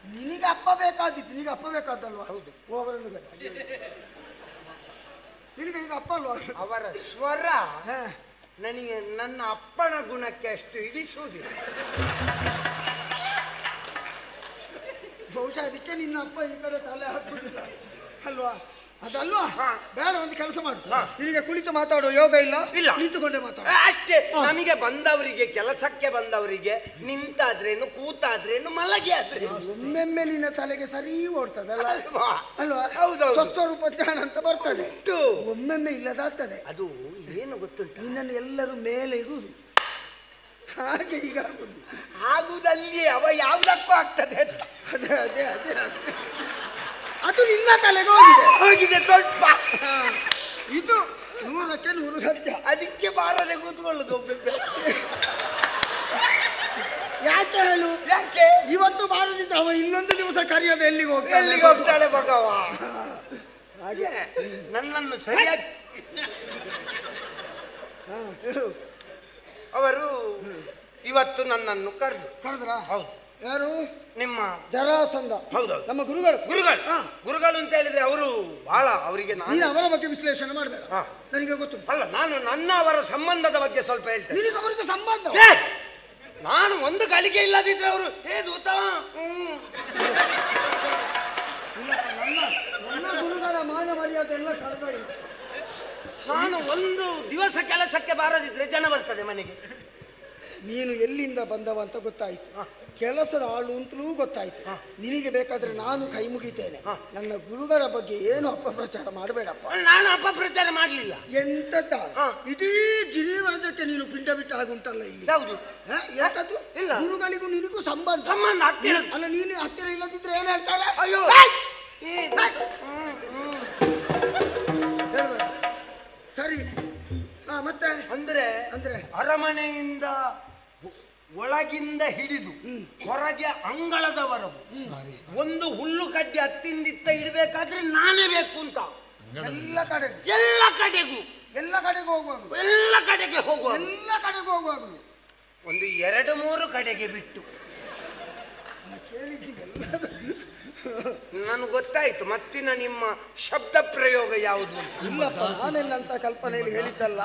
Speaker 2: ನಿನಗೆ ಅಪ್ಪ ಬೇಕಾದಿತ್ತು. ನಿನಗೆ ಅಪ್ಪ ಬೇಕಾದಲ್ವಾ?
Speaker 1: ಹೌದು.
Speaker 2: ಅವರನ್ನು ನಿನಗೆ ಈಗ ಅಪ್ಪ ಅಲ್ವಾ?
Speaker 1: ಅವರ ಸ್ವರ ನನಗೆ ನನ್ನ ಅಪ್ಪನ ಗುಣಕ್ಕೆ ಅಷ್ಟು ಹಿಡಿಸುವುದಿಲ್ಲ.
Speaker 2: ಬಹುಶಃ ಅದಕ್ಕೆ ನಿನ್ನ ಅಪ್ಪ ಈ ಕಡೆ ತಲೆ ಹಾಕುದಿಲ್ಲ ಅಲ್ವಾ? ಅದಲ್ವಾ?
Speaker 1: ಹಾ.
Speaker 2: ಬೇಡ, ಒಂದು ಕೆಲಸ ಮಾಡು.
Speaker 1: ಹಾ.
Speaker 2: ನಿನಗೆ ಕುಳಿತು ಮಾತಾಡೋ ಯೋಗ ಇಲ್ಲ.
Speaker 1: ಇಲ್ಲ.
Speaker 2: ನಿಂತುಕೊಂಡೇ ಮಾತಾಡ
Speaker 1: ಅಷ್ಟೇ. ನಮಗೆ ಬಂದವರಿಗೆ, ಕೆಲಸಕ್ಕೆ ಬಂದವರಿಗೆ ನಿಂತಾದ್ರೇನು, ಕೂತಾದ್ರೇನು, ಮಲಗಿ ಆದ್ರೇನು
Speaker 2: ಒಮ್ಮೆಮ್ಮೆ ನಿನ್ನ ತಲೆಗೆ ಸರಿ ಓಡ್ತದಲ್ಲ
Speaker 1: ಅಲ್ವಾ?
Speaker 2: ಅಲ್ವಾ?
Speaker 1: ಹೌದೌದು.
Speaker 2: ಸ್ವಸ್ವರೂಪ ಜ್ಞಾನ ಅಂತ ಬರ್ತದೆ.
Speaker 1: ಉಂಟು.
Speaker 2: ಒಮ್ಮೆಮ್ಮೆ ಇಲ್ಲದಾಗ್ತದೆ.
Speaker 1: ಅದು ಏನು ಗೊತ್ತುಂಟು?
Speaker 2: ನಿನ್ನನ್ನು ಎಲ್ಲರೂ ಮೇಲೆ ಇಡುವುದು. ಹಾಗೆ ಈಗ ಆಗುದು.
Speaker 1: ಆಗುವುದಲ್ಲಿ ಅವ ಯಾವುದಕ್ಕೂ ಆಗ್ತದೆ ಅಂತ.
Speaker 2: ಅದೇ ಅದೇ ಅದೇ ಅದೇ. ಅದು ನಿನ್ನ ತಲೆಗೆ ಹೋಗಿದೆ.
Speaker 1: ಹೋಗಿದೆ ಸ್ವಲ್ಪ.
Speaker 2: ಇದು 100ಕ್ಕೆ 100 ಸತ್ಯ.
Speaker 1: ಅದಕ್ಕೆ ಬಾರದೆ ಕೂತ್ಕೊಳ್ಳುದು ಒಬ್ಬೊಬ್ಬೆ.
Speaker 2: ಯಾಕೆ ಹೇಳು?
Speaker 1: ಯಾಕೆ?
Speaker 2: ಇವತ್ತು ಬಾರದಿದ್ರೆ ಅವ ಇನ್ನೊಂದು ದಿವಸ ಕರೆಯೋದು ಎಲ್ಲಿಗೆ
Speaker 1: ಎಲ್ಲಿಗೆ ಹೋಗ್ತಾಳೆ ಭಗವ?
Speaker 2: ಹಾಗೆ
Speaker 1: ನನ್ನನ್ನು ಸರಿಯಾಗಿ
Speaker 2: ಹೇಳು.
Speaker 1: ಅವರು ಇವತ್ತು ನನ್ನನ್ನು
Speaker 2: ಕರೆದ್ರ?
Speaker 1: ಹೌದು.
Speaker 2: ಯಾರು?
Speaker 1: ನಿಮ್ಮ
Speaker 2: ಜರಾಸಂಧ.
Speaker 1: ಹೌದೌದು,
Speaker 2: ನಮ್ಮ ಗುರುಗಳು.
Speaker 1: ಗುರುಗಳು ಅಂತ ಹೇಳಿದ್ರೆ ಅವರು ಬಹಳ, ಅವರಿಗೆ
Speaker 2: ನೀನು ಅವರ ಬಗ್ಗೆ ವಿಶ್ಲೇಷಣೆ ಮಾಡಬೇಡ, ನನಗೆ ಗೊತ್ತು.
Speaker 1: ಅಲ್ಲ, ನಾನು ನನ್ನ ಅವರ ಸಂಬಂಧದ ಬಗ್ಗೆ ಸ್ವಲ್ಪ ಹೇಳ್ತೇನೆ.
Speaker 2: ನಿನಗೆ ಅವರಿಗೆ ಸಂಬಂಧ?
Speaker 1: ನಾನು ಒಂದು ಗಳಿಗೆ ಇಲ್ಲದಿದ್ರೆ ಅವರು ದೂತ.
Speaker 2: ನನ್ನ ಗುರುಗಳ ಮಾನ ಮರ್ಯಾದೆ ಎಲ್ಲ ಕಳೆದ.
Speaker 1: ನಾನು ಒಂದು ದಿವಸ ಕೆಲಸಕ್ಕೆ ಬಾರದಿದ್ರೆ ಜನ ಬರ್ತದೆ ಮನೆಗೆ.
Speaker 2: ನೀನು ಎಲ್ಲಿಂದ ಬಂದವ ಅಂತ ಗೊತ್ತಾಯ್ತು, ಕೆಲಸದ ಆಳು ಅಂತಲೂ ಗೊತ್ತಾಯ್ತು. ನಿನಗೆ ಬೇಕಾದ್ರೆ ನಾನು ಕೈ ಮುಗಿತೇನೆ. ನನ್ನ ಗುರುಗಳ ಬಗ್ಗೆ ಏನು ಅಪಪ್ರಚಾರ ಮಾಡಬೇಡಪ್ಪ.
Speaker 1: ನಾನು ಅಪಪ್ರಚಾರ ಮಾಡಲಿಲ್ಲ.
Speaker 2: ಎಂತದ್ದ ಇಡೀ ಗಿರಿವರ್ಗಕ್ಕೆ ನೀನು ಪಿಂಡ ಬಿಟ್ಟ ಹಾಗುಂಟಲ್ಲ ಇಲ್ಲಿ.
Speaker 1: ಹೌದು.
Speaker 2: ಎಂತದ್ದು?
Speaker 1: ಇಲ್ಲ,
Speaker 2: ಗುರುಗಳಿಗೂ ನಿನಗೂ ಸಂಬಂಧ
Speaker 1: ಹತ್ತಿರ.
Speaker 2: ಅಲ್ಲ, ನೀನು ಹತ್ತಿರ ಇಲ್ಲದಿದ್ರೆ ಏನ್ ಹೇಳ್ತಾರೆ?
Speaker 1: ಅಯ್ಯೋ,
Speaker 2: ಹೇಳ್ಬೇಡ. ಸರಿ, ಮತ್ತೆ
Speaker 1: ಅಂದ್ರೆ
Speaker 2: ಅಂದ್ರೆ
Speaker 1: ಅರಮನೆಯಿಂದ ಒಳಗಿಂದ ಹಿಡಿದು ಹೊರಗೆ ಅಂಗಳದವರೆಗೂ ಒಂದು ಹುಲ್ಲು ಕಡ್ಡಿ ಹತ್ತಿಂದಿತ್ತ ಇಡಬೇಕಾದ್ರೆ ನಾನೇ ಬೇಕು ಅಂತ.
Speaker 2: ಎಲ್ಲ ಕಡೆಗೂ ಹೋಗುವಾಗ
Speaker 1: ಎಲ್ಲ ಕಡೆಗೆ
Speaker 2: ಹೋಗುವಾಗಲೂ
Speaker 1: ಒಂದು 2-3 ಕಡೆಗೆ ಬಿಟ್ಟು ನನಗೆ ಗೊತ್ತಾಯ್ತು ಮತ್ತಿನ ನಿಮ್ಮ ಶಬ್ದ ಪ್ರಯೋಗ ಯಾವುದು ಅಂತ.
Speaker 2: ಇಲ್ಲಪ್ಪ, ನಾನೆಲ್ಲ ಅಂತ ಕಲ್ಪನೆಯಲ್ಲಿ ಹೇಳಿದ್ದಲ್ಲ,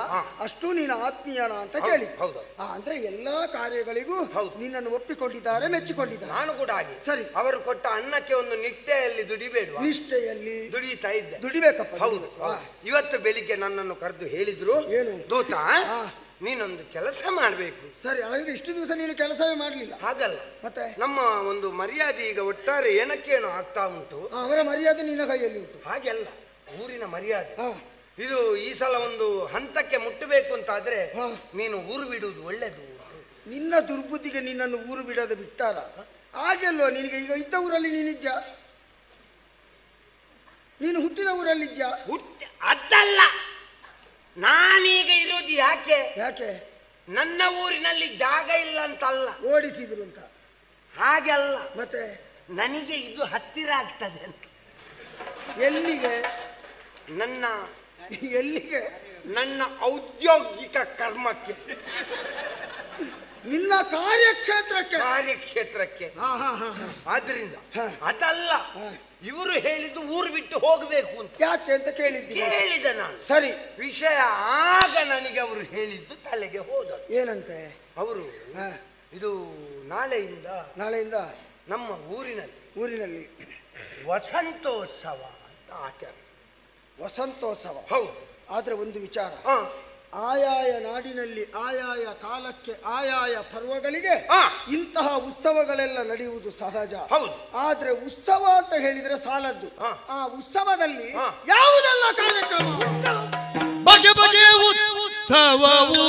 Speaker 2: ಅಷ್ಟು ನೀನು ಆತ್ಮೀಯನ ಅಂತ ಕೇಳಿ.
Speaker 1: ಹೌದು.
Speaker 2: ಅಂದ್ರೆ ಎಲ್ಲಾ ಕಾರ್ಯಗಳಿಗೂ ನಿನ್ನನ್ನು ಒಪ್ಪಿಕೊಂಡಿದ್ದಾರೆ, ಮೆಚ್ಚಿಕೊಂಡಿದ್ದಾರೆ.
Speaker 1: ನಾನು ಕೂಡ ಹಾಗೆ.
Speaker 2: ಸರಿ,
Speaker 1: ಅವರು ಕೊಟ್ಟ ಅನ್ನಕ್ಕೆ ಒಂದು ನಿಷ್ಠೆಯಲ್ಲಿ ದುಡಿಬೇಡ.
Speaker 2: ನಿಷ್ಠೆಯಲ್ಲಿ
Speaker 1: ದುಡಿತಾ ಇದ್ದೆ.
Speaker 2: ದುಡಿಬೇಕಪ್ಪ.
Speaker 1: ಹೌದು. ಇವತ್ತು ಬೆಳಿಗ್ಗೆ ನನ್ನನ್ನು ಕರೆದು ಹೇಳಿದ್ರು,
Speaker 2: ಏನು
Speaker 1: ದೂತ ನೀನೊಂದು ಕೆಲಸ ಮಾಡಬೇಕು.
Speaker 2: ಸರಿ, ಹಾಗೆ ಇಷ್ಟು ದಿವಸ ನೀನು ಕೆಲಸವೇ ಮಾಡಲಿಲ್ಲ?
Speaker 1: ಹಾಗಲ್ಲ,
Speaker 2: ಮತ್ತೆ
Speaker 1: ನಮ್ಮ ಒಂದು ಮರ್ಯಾದೆ ಈಗ ಒಟ್ಟಾರೆ ಏನಕ್ಕೇನೋ ಆಗ್ತಾ ಉಂಟು.
Speaker 2: ಅವರ ಮರ್ಯಾದೆ ನಿನ್ನ ಕೈಯಲ್ಲಿ ಉಂಟು.
Speaker 1: ಹಾಗೆಲ್ಲ ಊರಿನ ಮರ್ಯಾದೆ ಇದು ಈ ಸಲ ಒಂದು ಹಂತಕ್ಕೆ ಮುಟ್ಟಬೇಕು ಅಂತ ಆದ್ರೆ ನೀನು ಊರು ಬಿಡುವುದು ಒಳ್ಳೇದು.
Speaker 2: ನಿನ್ನ ದುರ್ಬುದ್ಧಿಗೆ ನಿನ್ನನ್ನು ಊರು ಬಿಡದೆ ಬಿಟ್ಟಾರ? ಹಾಗೆಲ್ವ, ನಿನಗೆ ಈಗ ಇದ್ದ ಊರಲ್ಲಿ ನೀನಿದ್ಯಾ? ನೀನು ಹುಟ್ಟಿದ ಊರಲ್ಲಿದ್ಯಾ?
Speaker 1: ಅದಲ್ಲ, ನಾನೀಗ ಇರೋದು
Speaker 2: ಯಾಕೆ?
Speaker 1: ನನ್ನ ಊರಿನಲ್ಲಿ ಜಾಗ ಇಲ್ಲ ಅಂತಲ್ಲ,
Speaker 2: ಓಡಿಸಿದ್ರು ಅಂತ.
Speaker 1: ಹಾಗೆ ಅಲ್ಲ,
Speaker 2: ಮತ್ತೆ
Speaker 1: ನನಗೆ ಇದು ಹತ್ತಿರ ಆಗ್ತದೆ ಅಂತ.
Speaker 2: ಎಲ್ಲಿಗೆ? ಎಲ್ಲಿಗೆ?
Speaker 1: ನನ್ನ ಔದ್ಯೋಗಿಕ ಕರ್ಮಕ್ಕೆ,
Speaker 2: ನಿನ್ನ ಕಾರ್ಯಕ್ಷೇತ್ರಕ್ಕೆ.
Speaker 1: ಆದ್ರಿಂದ ಅದಲ್ಲ, ಇವರು ಹೇಳಿದ್ದು ಊರು ಬಿಟ್ಟು ಹೋಗಬೇಕು ಅಂತ.
Speaker 2: ಯಾಕೆ ಅಂತ
Speaker 1: ಕೇಳಿದೆ ನಾನು.
Speaker 2: ಸರಿ,
Speaker 1: ವಿಷಯ ಆಗ ನನಗೆ ಅವರು ಹೇಳಿದ್ದು ತಲೆಗೆ ಹೋದ.
Speaker 2: ಏನಂತೆ?
Speaker 1: ಅವರು ಇದು ನಾಳೆಯಿಂದ ನಮ್ಮ ಊರಿನಲ್ಲಿ ವಸಂತೋತ್ಸವ ಅಂತ ಆಚರಣೆ.
Speaker 2: ವಸಂತೋತ್ಸವ?
Speaker 1: ಹೌದು.
Speaker 2: ಆದ್ರೆ ಒಂದು ವಿಚಾರ, ಆಯಾಯ ನಾಡಿನಲ್ಲಿ ಆಯಾಯ ಕಾಲಕ್ಕೆ ಆಯಾಯ ಪರ್ವಗಳಿಗೆ ಇಂತಹ ಉತ್ಸವಗಳೆಲ್ಲ ನಡೆಯುವುದು ಸಹಜ.
Speaker 1: ಹೌದು.
Speaker 2: ಆದ್ರೆ ಉತ್ಸವ ಅಂತ ಹೇಳಿದ್ರೆ ಸಾಲದ್ದು. ಆ ಉತ್ಸವದಲ್ಲಿ ಯಾವುದೆಲ್ಲ ಕಾರ್ಯಕ್ರಮ?
Speaker 4: ಬಗೆ ಬಗೆಯ ಉತ್ಸವವು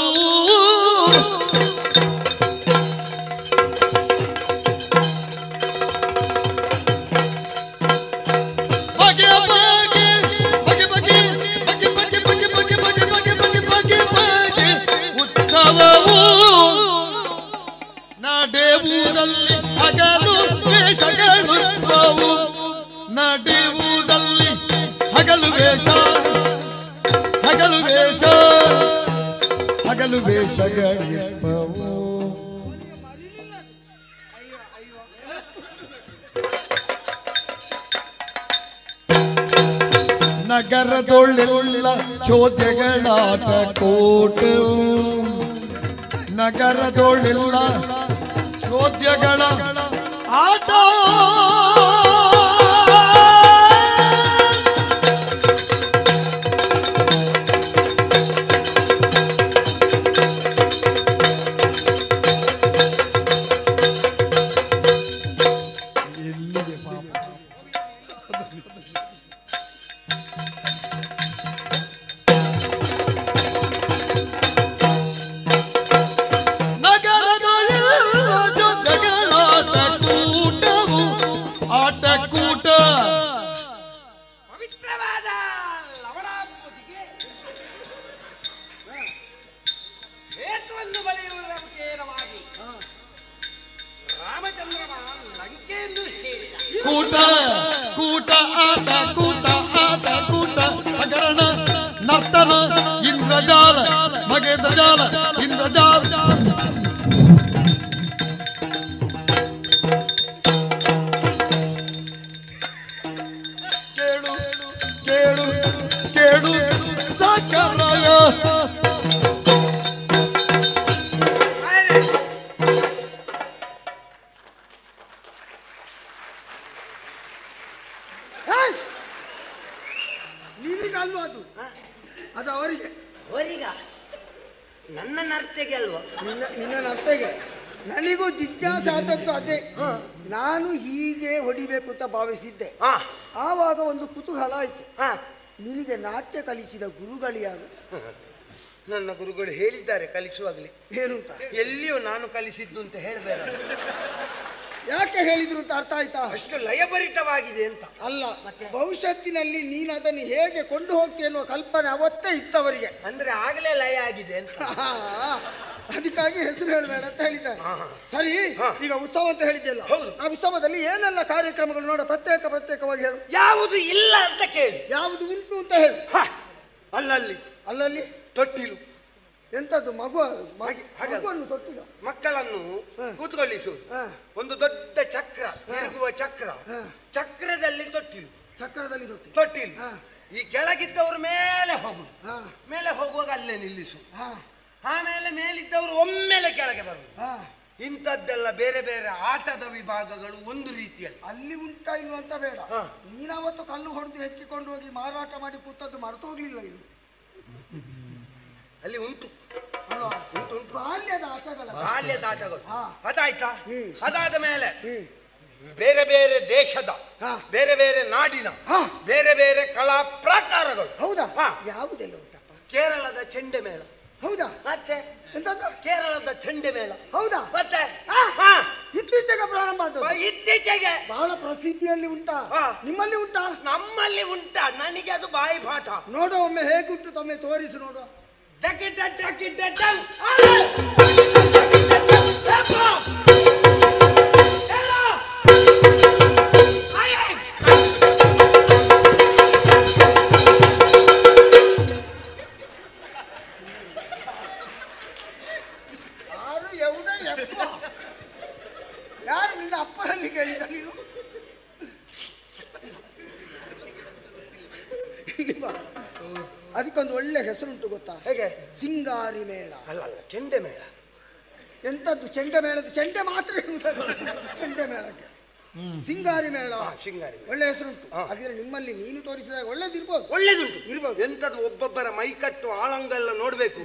Speaker 4: ನಡೆಯುವುದಲ್ಲಿ ಹಗಲು ವೇಷಗಳಿರುವವು. ನಡೆಯುವುದಲ್ಲಿ ಹಗಲು ವೇಷಗಳಿರುವವು. ನಗರದೊಳ್ಳೆಲ್ಲ ಚೋದ್ಯಗಳಾಟ ಕೋಟವು. ನಗರದೊಳ್ಳೆಲ್ಲ ಚೋದ್ಯಗಳ ಆಟ.
Speaker 1: ಪವಿತ್ರವಾದ ಲವಣಾಂಬುದಿಗೆ ಹೇತುವನ್ನು ಬರೆಯುವುದರ ಮುಖೇನವಾಗಿ ರಾಮಚಂದ್ರನ ಲಂಕೆಯನ್ನು ಸೇರಿದ.
Speaker 4: ಕೂಟ ಹಗರಣ ನರ್ತನ ಇಂದ್ರಜಾಲ ಮಗೇಂದ್ರಜಾಲ ಇಂದ್ರಜಾಲ
Speaker 1: ಅಲ್ವಾ?
Speaker 2: ನಿನ್ನ ಅರ್ಥಗೆ ನನಗೂ ಜಿಜ್ಞಾಸೆ ಆದದ್ದು ಅದೇ. ನಾನು ಹೀಗೆ ಹೊಡಿಬೇಕು ಅಂತ ಭಾವಿಸಿದ್ದೆ. ಆವಾಗ ಒಂದು ಕುತೂಹಲ ಆಯ್ತು. ನಿನಗೆ ನಾಟ್ಯ ಕಲಿಸಿದ ಗುರುಗಳು ಯಾರು?
Speaker 1: ನನ್ನ ಗುರುಗಳು ಹೇಳಿದ್ದಾರೆ ಕಲಿಸುವಾಗಲಿ.
Speaker 2: ಏನು ಅಂತ?
Speaker 1: ಎಲ್ಲಿಯೂ ನಾನು ಕಲಿಸಿದ್ದು ಅಂತ ಹೇಳಬೇಡ.
Speaker 2: ಯಾಕೆ ಹೇಳಿದ್ರು ಅಂತ ಅರ್ಥ ಆಯ್ತಾ?
Speaker 1: ಅಷ್ಟು ಲಯಭರಿತವಾಗಿದೆ ಅಂತ
Speaker 2: ಅಲ್ಲ, ಭವಿಷ್ಯತ್ತಿನಲ್ಲಿ ನೀನು ಅದನ್ನು ಹೇಗೆ ಕೊಂಡು ಹೋಗ್ತಿ ಅನ್ನುವ ಕಲ್ಪನೆ ಅವತ್ತೇ ಇತ್ತವರಿಗೆ.
Speaker 1: ಅಂದ್ರೆ ಆಗ್ಲೇ ಲಯ ಆಗಿದೆ ಅಂತ.
Speaker 2: ಅದಕ್ಕಾಗಿ ಹೆಸರು ಹೇಳಬೇಡ ಅಂತ ಹೇಳಿದ್ದಾರೆ. ಸರಿ, ಈಗ ಉತ್ಸವ ಅಂತ ಹೇಳಿದ್ದೆಲ್ಲ.
Speaker 1: ಹೌದು.
Speaker 2: ಆ ಉತ್ಸವದಲ್ಲಿ ಏನೆಲ್ಲ ಕಾರ್ಯಕ್ರಮಗಳು ನೋಡ, ಪ್ರತ್ಯೇಕವಾಗಿ ಹೇಳು.
Speaker 1: ಯಾವುದು ಇಲ್ಲ ಅಂತ ಕೇಳಿ,
Speaker 2: ಯಾವುದು ಉಂಟು ಅಂತ ಹೇಳು. ಅಲ್ಲಲ್ಲಿ
Speaker 1: ತೊಟ್ಟಿಲು.
Speaker 2: ಎಂತದ್ದು? ಮಗುವನ್ನು ತೊಟ್ಟಿಲು.
Speaker 1: ಮಕ್ಕಳನ್ನು ಕೂತ್ಕೊಳ್ಳಿಸುವುದು. ಒಂದು ದೊಡ್ಡ ಚಕ್ರ, ತಿರುಗುವ ಚಕ್ರ, ಚಕ್ರದಲ್ಲಿ ತೊಟ್ಟಿಲು.
Speaker 2: ಚಕ್ರದಲ್ಲಿ
Speaker 1: ತೊಟ್ಟಿಲು. ಈ ಕೆಳಗಿದ್ದವರು ಮೇಲೆ ಹೋಗುದು, ಮೇಲೆ ಹೋಗುವಾಗ ಅಲ್ಲೇ ನಿಲ್ಲಿಸು. ಆಮೇಲೆ ಮೇಲಿದ್ದವರು ಒಮ್ಮೆಲೆ ಕೆಳಗೆ ಬರುವುದು. ಇಂಥದ್ದೆಲ್ಲ ಬೇರೆ ಬೇರೆ ಆಟದ ವಿಭಾಗಗಳು ಒಂದು ರೀತಿಯಲ್ಲಿ.
Speaker 2: ಅಲ್ಲಿ ಉಂಟಾ ಇಲ್ವ ಅಂತ ಬೇಡ. ನೀನಾವತ್ತು ಕಲ್ಲು ಹೊಡೆದು ಹೆಕ್ಕಿಕೊಂಡು ಹೋಗಿ ಮಾರಾಟ ಮಾಡಿ ಕೂತದ್ದು ಮರೆತು ಹೋಗ್ಲಿಲ್ಲ. ಇದು
Speaker 1: ಅಲ್ಲಿ ಉಂಟು.
Speaker 2: ಬಾಲ್ಯದ ಆಟಗಳು.
Speaker 1: ಅದಾಯ್ತಾ? ಅದಾದ ಮೇಲೆ ಬೇರೆ ಬೇರೆ ದೇಶದ, ಬೇರೆ ಬೇರೆ ನಾಡಿನ ಬೇರೆ ಬೇರೆ ಕಲಾ ಪ್ರಕಾರಗಳು.
Speaker 2: ಹೌದಾ? ಯಾವುದೆಲ್ಲ ಉಂಟಪ್ಪ?
Speaker 1: ಕೇರಳದ ಚೆಂಡೆ ಮೇಳ.
Speaker 2: ಹೌದಾ?
Speaker 1: ಮತ್ತೆ
Speaker 2: ಎಂತದ್ದು?
Speaker 1: ಕೇರಳದ ಚೆಂಡೆ ಮೇಳ.
Speaker 2: ಹೌದಾ?
Speaker 1: ಮತ್ತೆ
Speaker 2: ಇತ್ತೀಚೆಗೆ ಪ್ರಾರಂಭ ಆದ.
Speaker 1: ಇತ್ತೀಚೆಗೆ
Speaker 2: ಬಹಳ ಪ್ರಸಿದ್ಧಿಯಲ್ಲಿ ಉಂಟಾ? ನಿಮ್ಮಲ್ಲಿ ಉಂಟಾ?
Speaker 1: ನಮ್ಮಲ್ಲಿ ಉಂಟಾ? ನನಗೆ ಅದು ಬಾಯಿ ಪಾಠ.
Speaker 2: ನೋಡು ಒಮ್ಮೆ ಹೇಗುಂಟು, ತಮ್ಮೆ ತೋರಿಸು ನೋಡು. ಯಾರು ನಿನ್ನ ಅಪ್ಪನಲ್ಲಿ ಕೇಳಿದ ನೀನು? ಅದಕ್ಕೊಂದು ಒಳ್ಳೆ ಹೆಸರುಂಟು ಗೊತ್ತಾ?
Speaker 1: ಹೇಗೆ?
Speaker 2: ಸಿಂಗಾರಿ ಮೇಳ.
Speaker 1: ಅಲ್ಲ, ಚೆಂಡೆ ಮೇಳ.
Speaker 2: ಎಂತದ್ದು ಚೆಂಡೆ ಮೇಳದ? ಚೆಂಡೆ ಮಾತ್ರ ಇರುವುದಲ್ಲ ಚೆಂಡೆ ಮೇಳಕ್ಕೆ. ಸಿಂಗಾರಿ ಮೇಳ.
Speaker 1: ಸಿಂಗಾರಿ
Speaker 2: ಒಳ್ಳೆ ಹೆಸರುಂಟು. ಹಾಗಿದ್ರೆ ನಿಮ್ಮಲ್ಲಿ ನೀನು ತೋರಿಸಿದಾಗ ಒಳ್ಳೇದಿರ್ಬೋದು.
Speaker 1: ಒಳ್ಳೇದುಂಟು, ಇರ್ಬೋದು. ಎಂತದ್ದು ಒಬ್ಬೊಬ್ಬರ ಮೈಕಟ್ಟು ಆಳಂಗೆಲ್ಲ ನೋಡ್ಬೇಕು.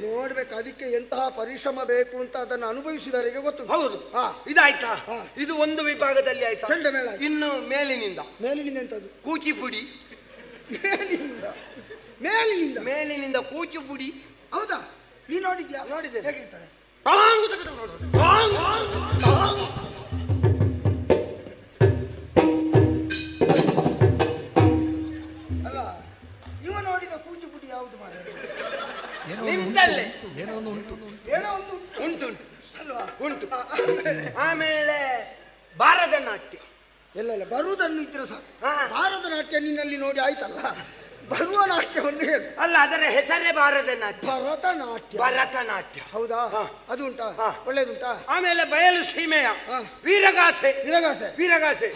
Speaker 2: ಅದಕ್ಕೆ ಎಂತಹ ಪರಿಶ್ರಮ ಬೇಕು ಅಂತ ಅದನ್ನು ಅನುಭವಿಸಿದವರಿಗೆ ಗೊತ್ತು.
Speaker 1: ಹೌದು. ಇದಾಯ್ತಾ? ಇದು ಒಂದು ವಿಭಾಗದಲ್ಲಿ ಆಯ್ತಾ?
Speaker 2: ಚೆಂಡೆ ಮೇಳ.
Speaker 1: ಇನ್ನು ಮೇಲಿನಿಂದ
Speaker 2: ಎಂತದ್ದು?
Speaker 1: ಕೂಚಿಪುಡಿ. ಮೇಲಿನಿಂದ ಕೂಚಿಪುಡಿ.
Speaker 2: ಹೌದಾ? ನೀ ನೋಡಿದ್ಯಾ?
Speaker 1: ನೋಡಿದ್ದೆ.
Speaker 2: ಹೇಗಿರ್ತಾರೆ? ಅಲ್ಲ, ಇವ ನೋಡಿದ ಕೂಚಿಪುಡಿ ಯಾವುದು ಮಾಡ?
Speaker 1: ನಿಂತಲ್ಲೇ
Speaker 3: ಏನೋ ಒಂದು
Speaker 2: ಉಂಟು ಅಲ್ವಾ?
Speaker 1: ಉಂಟು. ಆಮೇಲೆ ಭಾರತನಾಟ್ಯ.
Speaker 2: ಎಲ್ಲ ಬರುವುದನ್ನು ಇದ್ರೆ ಸಾಕು. ಭಾರತನಾಟ್ಯ ನಿನ್ನಲ್ಲಿ ನೋಡಿ ಆಯ್ತಲ್ಲ, ಬರುವ ನಾಟ್ಯವನ್ನು ಹೇಳು.
Speaker 1: ಅಲ್ಲ, ಅದರ ಹೆಸರೇ ಭಾರತನಾಟ್ಯ. ಭರತನಾಟ್ಯ.
Speaker 2: ಹೌದಾ? ಅದು ಉಂಟಾ? ಒಳ್ಳೇದುಂಟಾ?
Speaker 1: ಆಮೇಲೆ ಬಯಲು ಸೀಮೆಯ ವೀರಗಾಸೆ.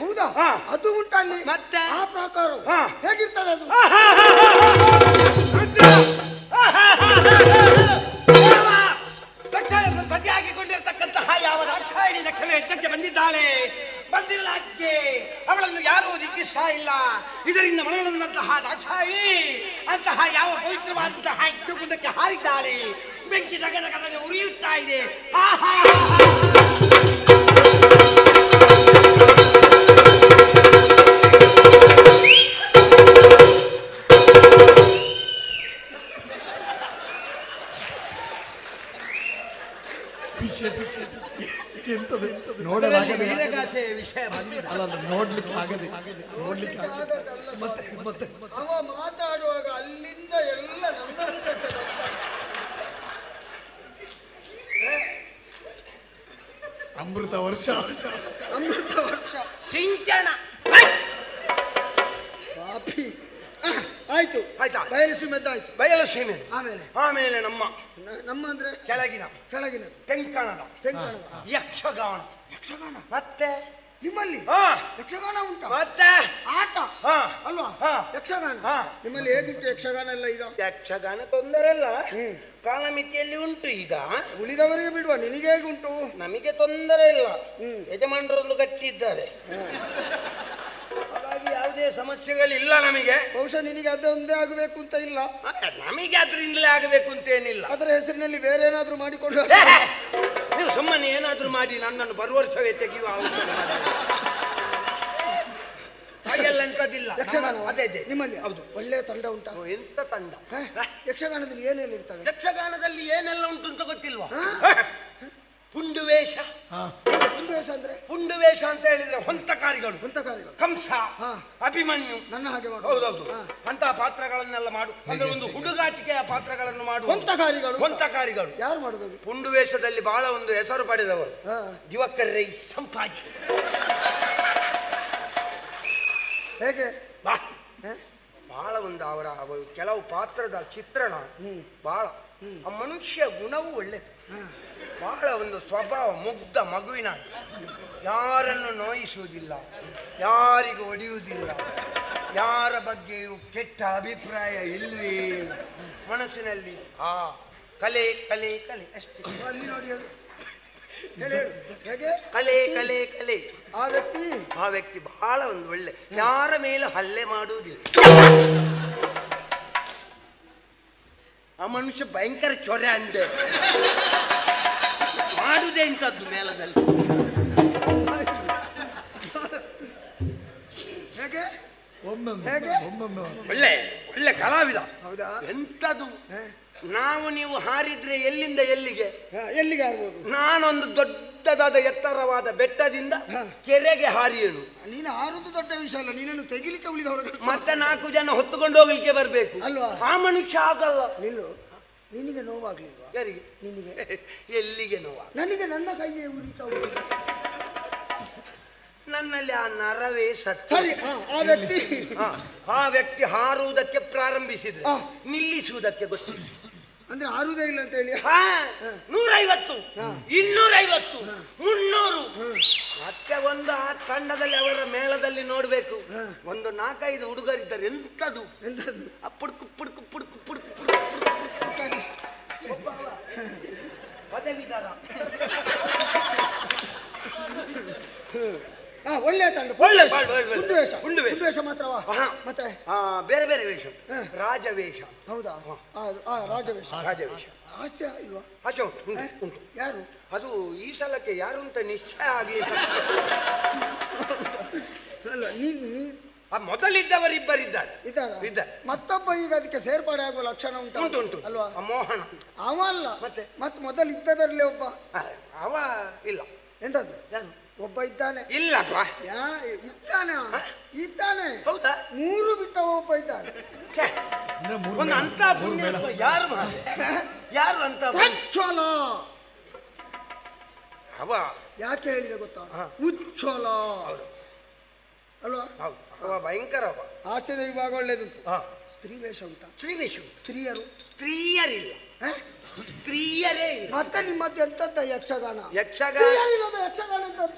Speaker 2: ಹೌದಾ? ಅದು ಉಂಟಾ ಅಲ್ಲಿ? ಮತ್ತೆ ಆ ಪ್ರಕಾರ ಹೇಗಿರ್ತದೆ ಅದು?
Speaker 1: ಸತಿಯಾಗಿಕೊಂಡಿರತಕ್ಕಂತಹ ಯಾವ ರಾಜಕಾರಣಿ ದಕ್ಷಿಣ ಯಜ್ಞಕ್ಕೆ ಬಂದಿಲ್ಲ ಅಕ್ಕೆ. ಅವಳನ್ನು ಯಾರೂ ದಿಕ್ಕಿಸ್ತಾ ಇಲ್ಲ. ಇದರಿಂದ ಮನಗಳಂತಹ ರಾಜಕಾರಣಿ ಅಂತಹ ಯಾವ ಪವಿತ್ರವಾದಂತಹ ಯಜ್ಞಕುಂಡಕ್ಕೆ ಹಾರಿದ್ದಾಳೆ. ಬೆಂಕಿ ದಗದಗದಲ್ಲಿ ಉರಿಯುತ್ತಾ ಇದೆ.
Speaker 3: ನೋಡಲಾಗದೆ
Speaker 1: ವಿಷಯ ಬಂದಿದೆ.
Speaker 3: ಅಲ್ಲ, ನೋಡ್ಲಿಕ್ಕೆ ಆಗದೆ. ಮತ್ತೆ
Speaker 2: ಅವ ಮಾತಾಡುವಾಗ ಅಲ್ಲಿಂದ ಎಲ್ಲ ನನ್ನ
Speaker 3: ಅಮೃತ ವರ್ಷ
Speaker 1: ಸಿಂಚನ.
Speaker 2: ಪಾಪಿ. ಆಯ್ತು,
Speaker 1: ಆಯ್ತಾ?
Speaker 2: ಬಯಲು ಸೀಮೆ.
Speaker 1: ಆಮೇಲೆ ನಮ್ಮ
Speaker 2: ಅಂದ್ರೆ
Speaker 1: ಕೆಳಗಿನ ತೆಂಕಣದ ಯಕ್ಷಗಾನ. ಮತ್ತೆ
Speaker 2: ನಿಮ್ಮಲ್ಲಿ ಯಕ್ಷಗಾನ ಉಂಟಾ?
Speaker 1: ಮತ್ತೆ
Speaker 2: ಆಟ ಅಲ್ವಾ? ಯಕ್ಷಗಾನ ನಿಮ್ಮಲ್ಲಿ ಹೇಗುಂಟು ಯಕ್ಷಗಾನ ಎಲ್ಲ? ಈಗ
Speaker 1: ಯಕ್ಷಗಾನ ತೊಂದರೆ ಇಲ್ಲ, ಕಾಲಮಿತಿಯಲ್ಲಿ ಉಂಟು. ಈಗ
Speaker 2: ಉಳಿದವರಿಗೆ ಬಿಡುವ, ನಿನಗೆ ಹೇಗುಂಟು?
Speaker 1: ನಮಗೆ ತೊಂದರೆ ಇಲ್ಲ. ಯಜಮಾನರೊಂದು ಗಟ್ಟಿದ್ದಾರೆ, ಹಾಗಾಗಿ ಯಾವ ಯಾವುದೇ ಸಮಸ್ಯೆಗಳಿಲ್ಲ ನಮಗೆ.
Speaker 2: ಬಹುಶಃ ನಿನಗೆ ಅದೊಂದೇ ಆಗಬೇಕು ಅಂತ ಇಲ್ಲ,
Speaker 1: ನಮಗೆ ಅದರಿಂದಲೇ ಆಗಬೇಕು ಅಂತ ಏನಿಲ್ಲ.
Speaker 2: ಅದರ ಹೆಸರಿನಲ್ಲಿ ಬೇರೆ ಏನಾದ್ರೂ ಮಾಡಿಕೊಂಡು
Speaker 1: ನೀವು ಸುಮ್ಮನೆ ಏನಾದ್ರೂ ಮಾಡಿ ನನ್ನನ್ನು ಬರುವ ವರ್ಷವೇ ತೆಗೆಯುವ ಹಾಗೆಲ್ಲ ಎಂತದಿಲ್ಲ. ಅದೇ
Speaker 2: ನಿಮ್ಮಲ್ಲಿ ಹೌದು ಒಳ್ಳೆಯ ತಂಡ ಉಂಟಾ?
Speaker 1: ಎಂತ ತಂಡ?
Speaker 2: ಯಕ್ಷಗಾನದಲ್ಲಿ ಏನೆಲ್ಲ ಇರ್ತದೆ?
Speaker 1: ಯಕ್ಷಗಾನದಲ್ಲಿ ಏನೆಲ್ಲ ಉಂಟು ಅಂತ ಗೊತ್ತಿಲ್ವಾ? ಪುಂಡುವೇಷ.
Speaker 2: ಪುಂಡುವೇಷ ಅಂದ್ರೆ?
Speaker 1: ಪುಂಡುವೇಷ ಅಂತ ಹೇಳಿದ್ರೆ ಹೊಂತಕಾರಿಗಳು, ಕಂಸ, ಅಭಿಮನ್ಯು,
Speaker 2: ನನ್ನ ಹಾಗೆ ಮಾಡು.
Speaker 1: ಹೌದೌದು, ಅಂತಹ ಪಾತ್ರಗಳನ್ನೆಲ್ಲ ಮಾಡು. ಅಂದ್ರೆ ಒಂದು ಹುಡುಗಾಟಿಕೆಯ ಪಾತ್ರಗಳನ್ನು ಮಾಡುವ ಹೊಂತಕಾರಿಗಳು.
Speaker 2: ಯಾರು ಮಾಡುದು?
Speaker 1: ಪುಂಡುವೇಷದಲ್ಲಿ ಬಹಳ ಒಂದು ಹೆಸರು ಪಡೆದವರು ದಿವಾಕರ್ ರೈ ಸಂಪಾಜಿ.
Speaker 2: ಹೇಗೆ?
Speaker 1: ಬಹಳ ಒಂದು ಅವರ ಕೆಲವು ಪಾತ್ರದ ಚಿತ್ರಣ ಬಹಳ, ಆ ಮನುಷ್ಯ ಗುಣವೂ ಒಳ್ಳೆದು, ಬಹಳ ಒಂದು ಸ್ವಭಾವ ಮುಗ್ಧ ಮಗುವಿನಾಗಿ, ಯಾರನ್ನು ನೋಯಿಸುವುದಿಲ್ಲ, ಯಾರಿಗೂ ಹೊಡೆಯುವುದಿಲ್ಲ, ಯಾರ ಬಗ್ಗೆಯೂ ಕೆಟ್ಟ ಅಭಿಪ್ರಾಯ ಇಲ್ಲವೇ ಮನಸ್ಸಿನಲ್ಲಿ. ಆ ಕಲೆ ಕಲೆ ಕಲೆ ಅಷ್ಟೇ.
Speaker 2: ಅಲ್ಲಿ ನೋಡಿ ಹೇಗೆ?
Speaker 1: ಕಲೆ ಕಲೆ ಕಲೆ.
Speaker 2: ಆ
Speaker 1: ವ್ಯಕ್ತಿ ಬಹಳ ಒಂದು ಒಳ್ಳೆ, ಯಾರ ಮೇಲೆ ಹಲ್ಲೆ ಮಾಡುವುದಿಲ್ಲ. ಆ ಮನುಷ್ಯ ಭಯಂಕರ ಚೊರೆ ಅಂದೆ ಮಾಡುವುದೇ ಇಂಥದ್ದು ಮೇಳದಲ್ಲಿ.
Speaker 2: ಹೇಗೆ?
Speaker 1: ಒಳ್ಳೆ ಒಳ್ಳೆ ಕಲಾವಿದ.
Speaker 2: ಹೌದಾ?
Speaker 1: ಎಂಥದ್ದು ನಾವು ನೀವು ಹಾರಿದ್ರೆ ಎಲ್ಲಿಂದ ಎಲ್ಲಿಗೆ
Speaker 2: ಆಗ್ಬೋದು?
Speaker 1: ನಾನೊಂದು ದೊಡ್ಡದಾದ ಎತ್ತರವಾದ ಬೆಟ್ಟದಿಂದ ಕೆರೆಗೆ ಹಾರಿಯೇನು.
Speaker 2: ನೀನು ಹಾರುದು ದೊಡ್ಡ ವಿಷಯ ಅಲ್ಲ, ನೀನನ್ನು ತೆಗಿಲಿಕ್ಕೆ ಉಳಿದವರು
Speaker 1: ಮತ್ತೆ 4 ಜನ ಹೊತ್ತುಕೊಂಡು ಹೋಗ್ಲಿಕ್ಕೆ ಬರ್ಬೇಕು
Speaker 2: ಅಲ್ವಾ?
Speaker 1: ಆ ಮನುಷ್ಯ ಆಗಲ್ಲ.
Speaker 2: ನಿನಗೆ ನೋವಾಗ್ಲಿಲ್ವಾ?
Speaker 1: ಯಾರಿಗೆ?
Speaker 2: ನಿನಗೆ.
Speaker 1: ಎಲ್ಲಿಗೆ ನೋವ?
Speaker 2: ನನಗೆ ನನ್ನ ಕೈಯೇ ಉರಿತಾ ಉಂಟು.
Speaker 1: ನನ್ನಲ್ಲಿ ಆ ನರವೇ ಸತ್ಯ.
Speaker 2: ಸರಿ,
Speaker 1: ಆ ವ್ಯಕ್ತಿ ಹಾರುವುದಕ್ಕೆ ಪ್ರಾರಂಭಿಸಿದ್ರೆ ನಿಲ್ಲಿಸುವುದಕ್ಕೆ ಗೊತ್ತಿಲ್ಲ.
Speaker 2: ಅಂದ್ರೆ ಹಾರುವುದೇ ಇಲ್ಲ ಅಂತ ಹೇಳಿ
Speaker 1: 150, 250, 300. ಮತ್ತೆ ಒಂದು ಆ ತಂಡದಲ್ಲಿ ಅವರ ಮೇಳದಲ್ಲಿ ನೋಡ್ಬೇಕು, ಒಂದು 4-5 ಹುಡುಗರಿದ್ದಾರೆ. ಎಂತದು ಪುಡ್ಕು ಪುಡ್ಕು ಪುಡ್ಕು ಪುಡ್ಕು ಪದವಿದಾರ.
Speaker 2: ಒಳ್ಳೆ ತಂಡ,
Speaker 1: ಒಳ್ಳೆ
Speaker 2: ಪುಂಡುವೇಷ ಮಾತ್ರವಾ? ಮತ್ತೆ
Speaker 1: ಬೇರೆ ಬೇರೆ ವೇಷ, ರಾಜವೇಷ.
Speaker 2: ಹೌದಾ? ರಾಜವೇಷ. ಹಾಸ್ಯ ಇಲ್ವಾ?
Speaker 1: ಹಾಸ್ಯ ಉಂಟು.
Speaker 2: ಯಾರು
Speaker 1: ಅದು ಈ ಸಲಕ್ಕೆ ಯಾರು ಅಂತ ನಿಶ್ಚಯ ಆಗಲಿ.
Speaker 2: ಅಲ್ಲ,
Speaker 1: ಮೊದಲಿದ್ದವರಿಬ್ಬರಿದ್ದಾರೆ.
Speaker 2: ಮತ್ತೊಬ್ಬ ಈಗ ಅದಕ್ಕೆ ಸೇರ್ಪಡೆ ಆಗುವ ಲಕ್ಷಣ
Speaker 1: ಉಂಟು
Speaker 2: ಅಲ್ವಾ?
Speaker 1: ಮೋಹನ
Speaker 2: ಅವ ಅಲ್ಲ, ಮತ್ತೆ ಮೊದಲಿದ್ದದರಲ್ಲಿ ಒಬ್ಬ
Speaker 1: ಅವ ಇಲ್ಲ.
Speaker 2: ಎಂತದ್ದು? ಒಬ್ಬ ಇದ್ದಾನೆ.
Speaker 1: ಇಲ್ಲಪ್ಪ,
Speaker 2: ಇದ್ದಾನೆ.
Speaker 1: ಹೌದಾ?
Speaker 2: 3 ಬಿಟ್ಟ ಒಬ್ಬ ಇದ್ದಾನೆ.
Speaker 1: ಅಂತ ಯಾರು ಅಂತ
Speaker 2: ಉಜ್ವಲ.
Speaker 1: ಅವ
Speaker 2: ಯಾಕೆ ಹೇಳಿದೆ ಗೊತ್ತಾ? ಉಜ್ವಲ ಅಲ್ವಾ?
Speaker 1: ಅವ ಭಯಂಕರ.
Speaker 2: ಹಾಸ್ಯದ ವಿಭಾಗ ಒಳ್ಳೇದುಂಟು. ಸ್ತ್ರೀ ವೇಷ ಉಂಟಾ?
Speaker 1: ಸ್ತ್ರೀಯರಿಲ್ಲ. ಸ್ತ್ರೀಯರೇ ಇಲ್ಲ.
Speaker 2: ಮತ್ತೆ ನಿಮ್ಮದು ಎಂತದ್ದ ಯಕ್ಷಗಾನ?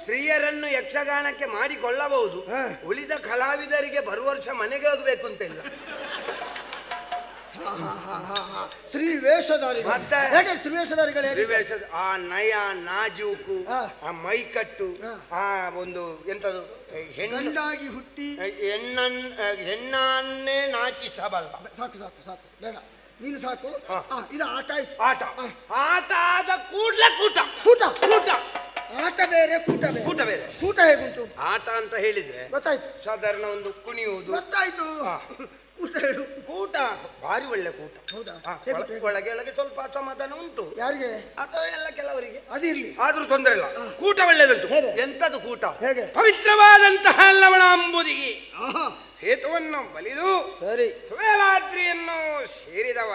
Speaker 1: ಸ್ತ್ರೀಯರನ್ನು ಯಕ್ಷಗಾನಕ್ಕೆ ಮಾಡಿಕೊಳ್ಳಬಹುದು, ಉಳಿದ ಕಲಾವಿದರಿಗೆ ಬರುವ ವರ್ಷ ಮನೆಗೆ ಹೋಗ್ಬೇಕು ಅಂತ ಇಲ್ಲ.
Speaker 2: ಸ್ತ್ರೀ ವೇಷಧಾರಿ.
Speaker 1: ಮತ್ತೆ
Speaker 2: ಸ್ತ್ರೀ ವೇಷಧಾರಿಗಳು
Speaker 1: ಆ ನಯ ನಾಜೂಕು, ಆ ಮೈಕಟ್ಟು, ಆ ಒಂದು ಎಂತದು
Speaker 2: ಹೆಣ್ಣಾಗಿ ಹುಟ್ಟಿ
Speaker 1: ಹೆಣ್ಣನ್ನೇ ನಾಚಿಸಬಲ್ಲ.
Speaker 2: ಸಾಕು ಸಾಕು ಸಾಕು, ಬೇಡ ನೀನು ಸಾಕು. ಇದು ಆಟ ಆಯ್ತು.
Speaker 1: ಆಟ ಆದ ಕೂಡ್ಲೆ ಕೂಟ.
Speaker 2: ಆಟ ಬೇರೆ, ಕೂಟ ಬೇರೆ. ಕೂಟ ಹೇಗುಂಟು?
Speaker 1: ಆಟ ಅಂತ ಹೇಳಿದ್ರೆ
Speaker 2: ಗೊತ್ತಾಯ್ತು,
Speaker 1: ಸಾಧಾರಣ ಒಂದು ಕುಣಿಯುವುದು.
Speaker 2: ಗೊತ್ತಾಯ್ತು.
Speaker 1: ಕೂಟ ಭಾರಿ ಒಳ್ಳೆ ಕೂಟ.
Speaker 2: ಹೌದಾ?
Speaker 1: ಒಳಗೆ ಸ್ವಲ್ಪ ಅಸಮಾಧಾನ ಉಂಟು.
Speaker 2: ಯಾರಿಗೆ?
Speaker 1: ಅಥವಾ ಎಲ್ಲ ಕೆಲವರಿಗೆ.
Speaker 2: ಅದಿರ್ಲಿ,
Speaker 1: ಆದ್ರೂ ತೊಂದರೆ ಇಲ್ಲ. ಕೂಟ ಒಳ್ಳೆದುಂಟು. ಎಂತದು ಕೂಟ?
Speaker 2: ಹೇಗೆ?
Speaker 1: ಪವಿತ್ರವಾದಂತಹ ಲವಣಾಂಬುದಿಗೆ ಹೇತುವನ್ನು ಬಲಿದು
Speaker 2: ಸರಿ
Speaker 1: ವೇಲಾದ್ರಿಯನ್ನು ಸೇರಿದವ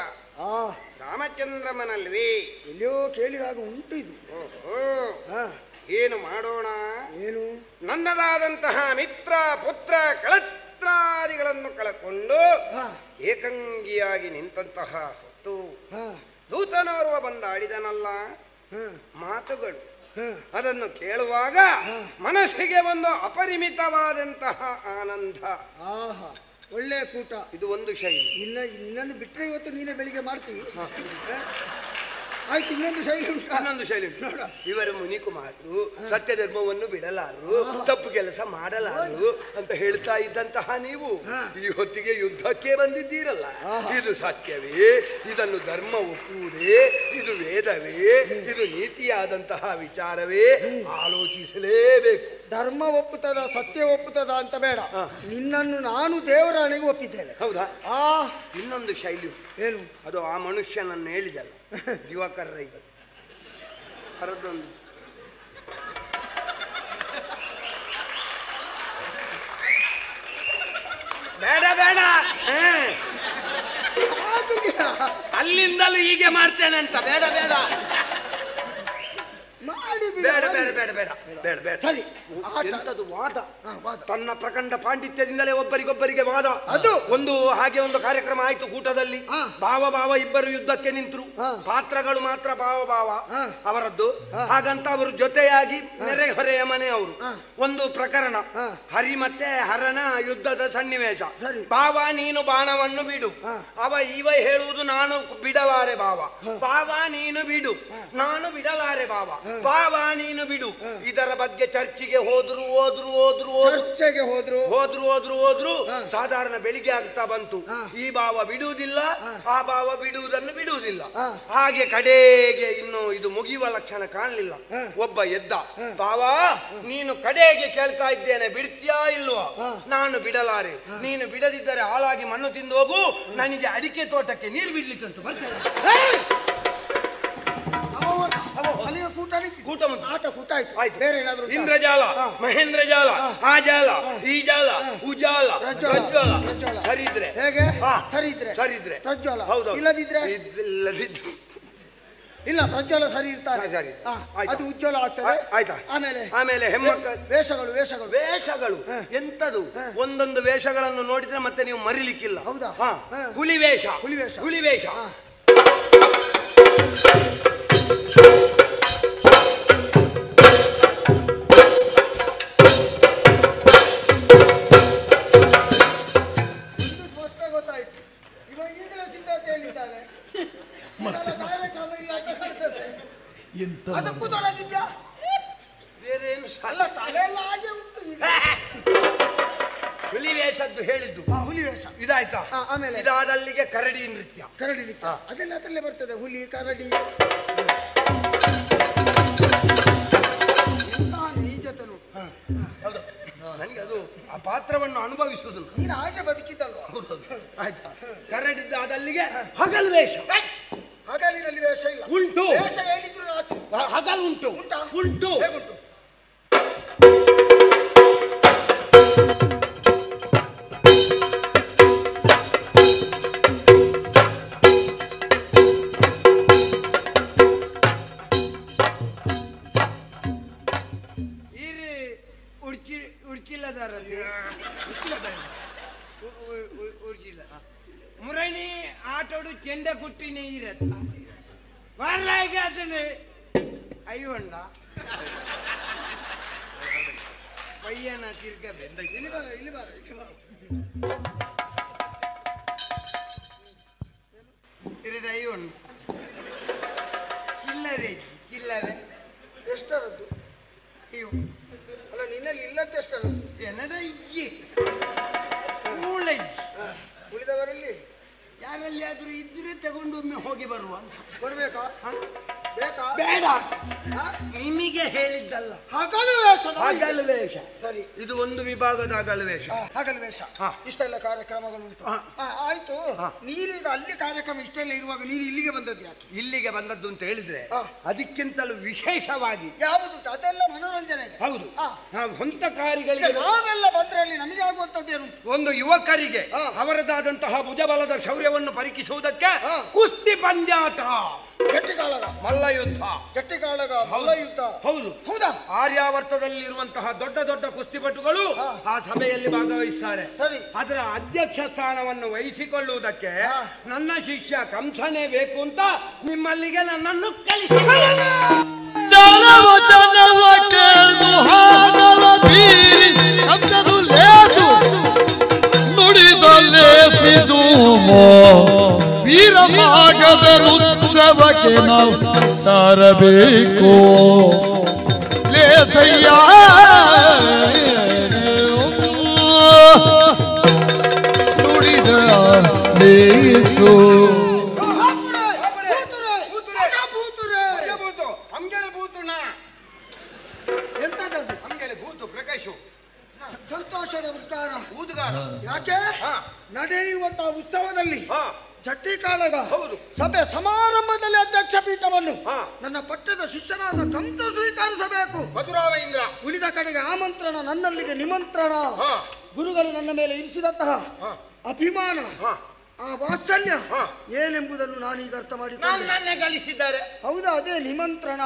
Speaker 1: ರಾಮಚಂದ್ರಮನಲ್ವೇ?
Speaker 2: ಎಲ್ಲಿಯೋ ಕೇಳಿದಾಗ ಉಂಟು ಇದು.
Speaker 1: ಏನು ಮಾಡೋಣ?
Speaker 2: ಏನು?
Speaker 1: ನನ್ನದಾದಂತಹ ಮಿತ್ರ ಪುತ್ರ ಕಳತ್ರಾದಿಗಳನ್ನು ಕಳಕೊಂಡು ಏಕಂಗಿಯಾಗಿ ನಿಂತಹ ಹೊತ್ತು ದೂತನೋರ್ವ ಬಂದಾಡಿದನಲ್ಲ ಮಾತುಗಳು. ಅದನ್ನು ಕೇಳುವಾಗ ಮನಸ್ಸಿಗೆ ಒಂದು ಅಪರಿಮಿತವಾದಂತಹ ಆನಂದ.
Speaker 2: ಒಳ್ಳೆಯ ಕೂಟ.
Speaker 1: ಇದು ಒಂದು ಶೈಲಿ.
Speaker 2: ಇನ್ನನ್ನು ಬಿಟ್ಟರೆ ಇವತ್ತು ನೀನೇ ಬೆಳಿಗ್ಗೆ ಮಾಡ್ತೀವಿ. ಆಯ್ತು, ಇನ್ನೊಂದು ಶೈಲಿ ಉಂಟು.
Speaker 1: ಇನ್ನೊಂದು ಶೈಲಿ ಉಂಟು. ಇವರು ಮುನಿಕುಮಾರರು ಸತ್ಯ ಧರ್ಮವನ್ನು ಬಿಡಲಾರರು, ತಪ್ಪು ಕೆಲಸ ಮಾಡಲಾರರು ಅಂತ ಹೇಳ್ತಾ ಇದ್ದಂತಹ ನೀವು ಈ ಹೊತ್ತಿಗೆ ಯುದ್ಧಕ್ಕೆ ಬಂದಿದ್ದೀರಲ್ಲ, ಇದು ಸತ್ಯವೇ? ಇದನ್ನು ಧರ್ಮ ಒಪ್ಪುವುದೇ? ಇದು ವೇದವೇ? ಇದು ನೀತಿಯಾದಂತಹ ವಿಚಾರವೇ? ಆಲೋಚಿಸಲೇಬೇಕು.
Speaker 2: ಧರ್ಮ ಒಪ್ಪುತ್ತದ, ಸತ್ಯ ಒಪ್ಪುತ್ತದ ಅಂತ ಬೇಡ, ನಿನ್ನನ್ನು ನಾನು ದೇವರ ಹಣೆಗೆ ಒಪ್ಪಿದ್ದೇನೆ.
Speaker 1: ಹೌದಾ?
Speaker 2: ಆ
Speaker 1: ಇನ್ನೊಂದು ಶೈಲಿ
Speaker 2: ಏನು?
Speaker 1: ಅದು ಆ ಮನುಷ್ಯನನ್ನು ಹೇಳಿದಲ್ಲ, ದಿವಾಕರ್ ರೈ ಕರೆದೊಂದು ಬೇಡ ಬೇಡ ಅಲ್ಲಿಂದಲೂ ಹೀಗೆ ಮಾಡ್ತೇನೆ ಅಂತ ಬೇಡ ಬೇಡ ಬೇಡ ಬೇಡ ಬೇಡ ಬೇಡ ಬೇಡ ಬೇಡ.
Speaker 2: ಸರಿ,
Speaker 1: ಎಂತದು ವಾದ? ತನ್ನ ಪ್ರಖಂಡ ಪಾಂಡಿತ್ಯದಿಂದಲೇ ಒಬ್ಬರಿಗೊಬ್ಬರಿಗೆ ವಾದ.
Speaker 2: ಅದು
Speaker 1: ಒಂದು ಹಾಗೆ ಒಂದು ಕಾರ್ಯಕ್ರಮ ಆಯ್ತು ಕೂಟದಲ್ಲಿ. ಭಾವ ಭಾವ ಇಬ್ಬರು ಯುದ್ಧಕ್ಕೆ ನಿಂತರು. ಪಾತ್ರಗಳು ಮಾತ್ರ ಭಾವ ಭಾವ ಅವರದ್ದು. ಹಾಗಂತ ಅವರು ಜೊತೆಯಾಗಿ ನೆರೆಹೊರೆಯ ಮನೆಯವರು. ಒಂದು ಪ್ರಕರಣ, ಹರಿ ಮತ್ತೆ ಹರನ ಯುದ್ಧದ ಸನ್ನಿವೇಶ. ಭಾವ ನೀನು ಬಾಣವನ್ನು ಬಿಡು, ಇವ ಹೇಳುವುದು ನಾನು ಬಿಡಲಾರೆ ಭಾವ. ಭಾವ ನೀನು ಬಿಡು, ನಾನು ಬಿಡಲಾರೆ ಭಾವ. ಭಾವ ನೀನು ಬಿಡು. ಇದರ ಬಗ್ಗೆ ಚರ್ಚೆಗೆ ಹೋದ್ರು
Speaker 2: ಚರ್ಚೆಗೆ
Speaker 1: ಹೋದ್ರು ಸಾಧಾರಣ ಬೆಳಿಗ್ಗೆ ಆಗ್ತಾ ಬಂತು. ಈ ಭಾವ ಬಿಡುವುದಿಲ್ಲ, ಆ ಭಾವ ಬಿಡುವುದನ್ನು ಬಿಡುವುದಿಲ್ಲ. ಹಾಗೆ ಕಡೆಗೆ ಇನ್ನು ಇದು ಮುಗಿಯುವ ಲಕ್ಷಣ ಕಾಣಲಿಲ್ಲ. ಒಬ್ಬ ಎದ್ದ, ಭಾವ ನೀನು ಕಡೆಗೆ ಕೇಳ್ತಾ ಇದ್ದೇನೆ, ಬಿಡ್ತೀಯಾ ಇಲ್ವಾ? ನಾನು ಬಿಡಲಾರೆ. ನೀನು ಬಿಡದಿದ್ದರೆ ಹಾಳಾಗಿ ಮಣ್ಣು ತಿಂದು ಹೋಗು. ನನಗೆ ಅಡಿಕೆ ತೋಟಕ್ಕೆ ನೀರು ಬಿಡ್ಲಿಕ್ಕೆ ಉಂಟು, ಬರ್ತೇನೆ.
Speaker 2: ಕೂಟ ಆಯ್ತು. ಬೇರೆ ಏನಾದ್ರು
Speaker 1: ಇಂದ್ರಜಾಲ, ಮಹೇಂದ್ರಜಾಲ, ಆ ಜಾಲ, ಈ ಜಾಲ, ಉಜಾಲ, ಪ್ರಜ್ವಲ. ಸರಿದ್ರೆ
Speaker 2: ಹೇಗೆ? ಸರಿದ್ರೆ ಪ್ರಜ್ವಲ.
Speaker 1: ಹೌದು.
Speaker 2: ಇಲ್ಲದಿದ್ರೆ ಇಲ್ಲ, ಪ್ರಜ್ವಲ ಸರಿ ಇರ್ತಾರೆ, ಅದು ಉಜ್ವಲ ಆಗ್ತದೆ.
Speaker 1: ಆಯ್ತಾ? ಆಮೇಲೆ ಹೆಮ್ಮಕ್ಕಳು ವೇಷಗಳು ಎಂತದು? ಒಂದೊಂದು ವೇಷಗಳನ್ನು ನೋಡಿದ್ರೆ ಮತ್ತೆ ನೀವು ಮರಿಲಿಕ್ಕಿಲ್ಲ.
Speaker 2: ಹೌದಾ?
Speaker 1: ಹುಲಿ ವೇಷ.
Speaker 2: ಅದಕ್ಕೂ ತೊಡಗಿದ್ಯಾ?
Speaker 1: ಬೇರೆ ಏನು
Speaker 2: ಅಲ್ಲ, ತಲೆಯೆಲ್ಲ ಹಾಗೆ ಉಂಟು.
Speaker 1: ಹುಲಿ ವೇಷದ್ದು ಹೇಳಿದ್ದು.
Speaker 2: ಹುಲಿ ವೇಷ
Speaker 1: ಇದಾಯ್ತಾ?
Speaker 2: ಆಮೇಲೆ
Speaker 1: ಇದಾದಲ್ಲಿಗೆ ಕರಡಿ ನೃತ್ಯ.
Speaker 2: ಅದೆಲ್ಲ ಅದರಲ್ಲೇ ಬರ್ತದೆ. ಹುಲಿ, ಕರಡಿ, ನೀಜತನು.
Speaker 1: ಹೌದು, ನನಗೆ ಅದು ಆ ಪಾತ್ರವನ್ನು ಅನುಭವಿಸುವುದು.
Speaker 2: ನೀನು ಹಾಗೆ ಬದುಕಿದ್ದಲ್ವ?
Speaker 1: ಆಯ್ತಾ? ಕರಡಿದ್ದಾದಲ್ಲಿಗೆ ಹಗಲು ವೇಷ.
Speaker 2: ಹಗಲಿನಲ್ಲಿ ವೇಷ ಇಲ್ಲ,
Speaker 1: ಉಂಟು.
Speaker 2: ವೇಷ ಏನಿದ್ರು ರಾತ್ರಿ
Speaker 1: ಹಗಲು ಉಂಟು.
Speaker 2: ಉಂಟು.
Speaker 1: ಮುರಣಿ ಆಟೋಡು ಚೆಂಡ ಕುಟ್ಟಿನೇ ಇರತ್ತ ಬರ್ಲಾಗಿ ಅದನ್ನು ಅಯ್ಯೊಂಡ ಪಯ್ಯನ ತಿರ್ಗಬೇಕು. ಇಲ್ಲಿ ಬಾರ ಅಯ್ಯೊಂಡ ಚಿಲ್ಲರೆ
Speaker 2: ಎಷ್ಟರದ್ದು?
Speaker 1: ಅಯ್ಯೋ
Speaker 2: ಅಲ್ಲ, ನಿನ್ನಲ್ಲಿ ಇಲ್ಲದ್ದು ಎಷ್ಟರದ್ದು?
Speaker 1: ಏನದ ಇಜ್ಜಿ ಮೂಳಜ್ಜಿ.
Speaker 2: ಉಳಿದವರಲ್ಲಿ
Speaker 1: ಯಾರಲ್ಲಿ ಆದ್ರೂ ಇದ್ರೆ ತಗೊಂಡೊಮ್ಮೆ ಹೋಗಿ ಬರುವ ಅಂತ.
Speaker 2: ಕೊಡ್ಬೇಕಾ?
Speaker 1: ಬೇಡ, ನಿಮಗೆ ಹೇಳಿದ್ದಲ್ಲ.
Speaker 2: ಹಗಲು ವೇಷ. ಸರಿ,
Speaker 1: ಇದು ಒಂದು ವಿಭಾಗದ ಹಗಲು ವೇಷ.
Speaker 2: ಇಷ್ಟೆಲ್ಲ ಕಾರ್ಯಕ್ರಮಗಳುಂಟು. ಆಯ್ತು, ನೀನೀಗ ಅಲ್ಲಿ ಕಾರ್ಯಕ್ರಮ ಇಷ್ಟೆಲ್ಲ ಇರುವಾಗ ನೀನು ಇಲ್ಲಿಗೆ ಬಂದದ್ದು ಯಾಕೆ?
Speaker 1: ಇಲ್ಲಿಗೆ ಬಂದದ್ದು ಅಂತ ಹೇಳಿದ್ರೆ ಅದಕ್ಕಿಂತಲೂ ವಿಶೇಷವಾಗಿ
Speaker 2: ಯಾವುದುಂಟು? ಅದೆಲ್ಲ ಮನೋರಂಜನೆ.
Speaker 1: ಹೌದು, ಹೊಂತಕಾರಿಗಳಿಗೆ
Speaker 2: ನಾವೆಲ್ಲ ಬಂದ್ರೆ ಅಲ್ಲಿ ನಮಗೆ ಆಗುವಂತದ್ದೇನು?
Speaker 1: ಒಂದು ಯುವಕರಿಗೆ ಅವರದಾದಂತಹ ಭುಜಬಲದ ಶೌರ್ಯವನ್ನು ಪರೀಕ್ಷಿಸುವುದಕ್ಕೆ ಕುಸ್ತಿ ಪಂದ್ಯಾಟ,
Speaker 2: ಗಟ್ಟಿಕಾಳಗ ಮಲ್ಲ ಯುದ್ಧ. ಹೌದಾ?
Speaker 1: ಆರ್ಯಾವರ್ತದಲ್ಲಿರುವಂತಹ ದೊಡ್ಡ ದೊಡ್ಡ ಕುಸ್ತಿಪಟುಗಳು ಆ ಸಭೆಯಲ್ಲಿ ಭಾಗವಹಿಸ್ತಾರೆ.
Speaker 2: ಸರಿ,
Speaker 1: ಅದರ ಅಧ್ಯಕ್ಷ ಸ್ಥಾನವನ್ನು ವಹಿಸಿಕೊಳ್ಳುವುದಕ್ಕೆ ನನ್ನ ಶಿಷ್ಯ ಕಂಸನೇ ಬೇಕು ಅಂತ ನಿಮ್ಮಲ್ಲಿಗೆ ನನ್ನನ್ನು ಕಳಿಸಿ
Speaker 4: ವೀರಮಾಗದ ಉತ್ಸವಕ್ಕೆ ನಾವು ಸಾರಬೇಕು ಲೇಸಯ್ಯ ನುಡಿದ ಲೇಸು
Speaker 2: ಸಂತೋಷದ ಉದ್ಗಾರ ಯಾಕೆ ನಡೆಯುವಂತಹ ಉತ್ಸವದಲ್ಲಿ ಚಟ್ಟಿ ಕಾಳಗ ಸಭೆ ಸಮಾರಂಭದಲ್ಲಿ ಅಧ್ಯಕ್ಷ ಪೀಠವನ್ನು ನನ್ನ ಪಟ್ಟದ ಶಿಷ್ಯನಾದ ಕಂಸ ಸ್ವೀಕರಿಸಬೇಕು. ಉಳಿದ ಕಡೆಗೆ ಆಮಂತ್ರಣ, ನನ್ನಲ್ಲಿಗೆ ನಿಮಂತ್ರಣ. ಗುರುಗಳು ನನ್ನ ಮೇಲೆ ಇರಿಸಿದಂತಹ ಅಭಿಮಾನ, ಆ ವಾತ್ಸಲ್ಯ ಏನೆಂಬುದನ್ನು ನಾನೀಗ ಅರ್ಥ ಮಾಡಿಕೊಂಡಿದ್ದಾರೆ. ಹೌದಾ, ಅದೇ ನಿಮಂತ್ರಣ.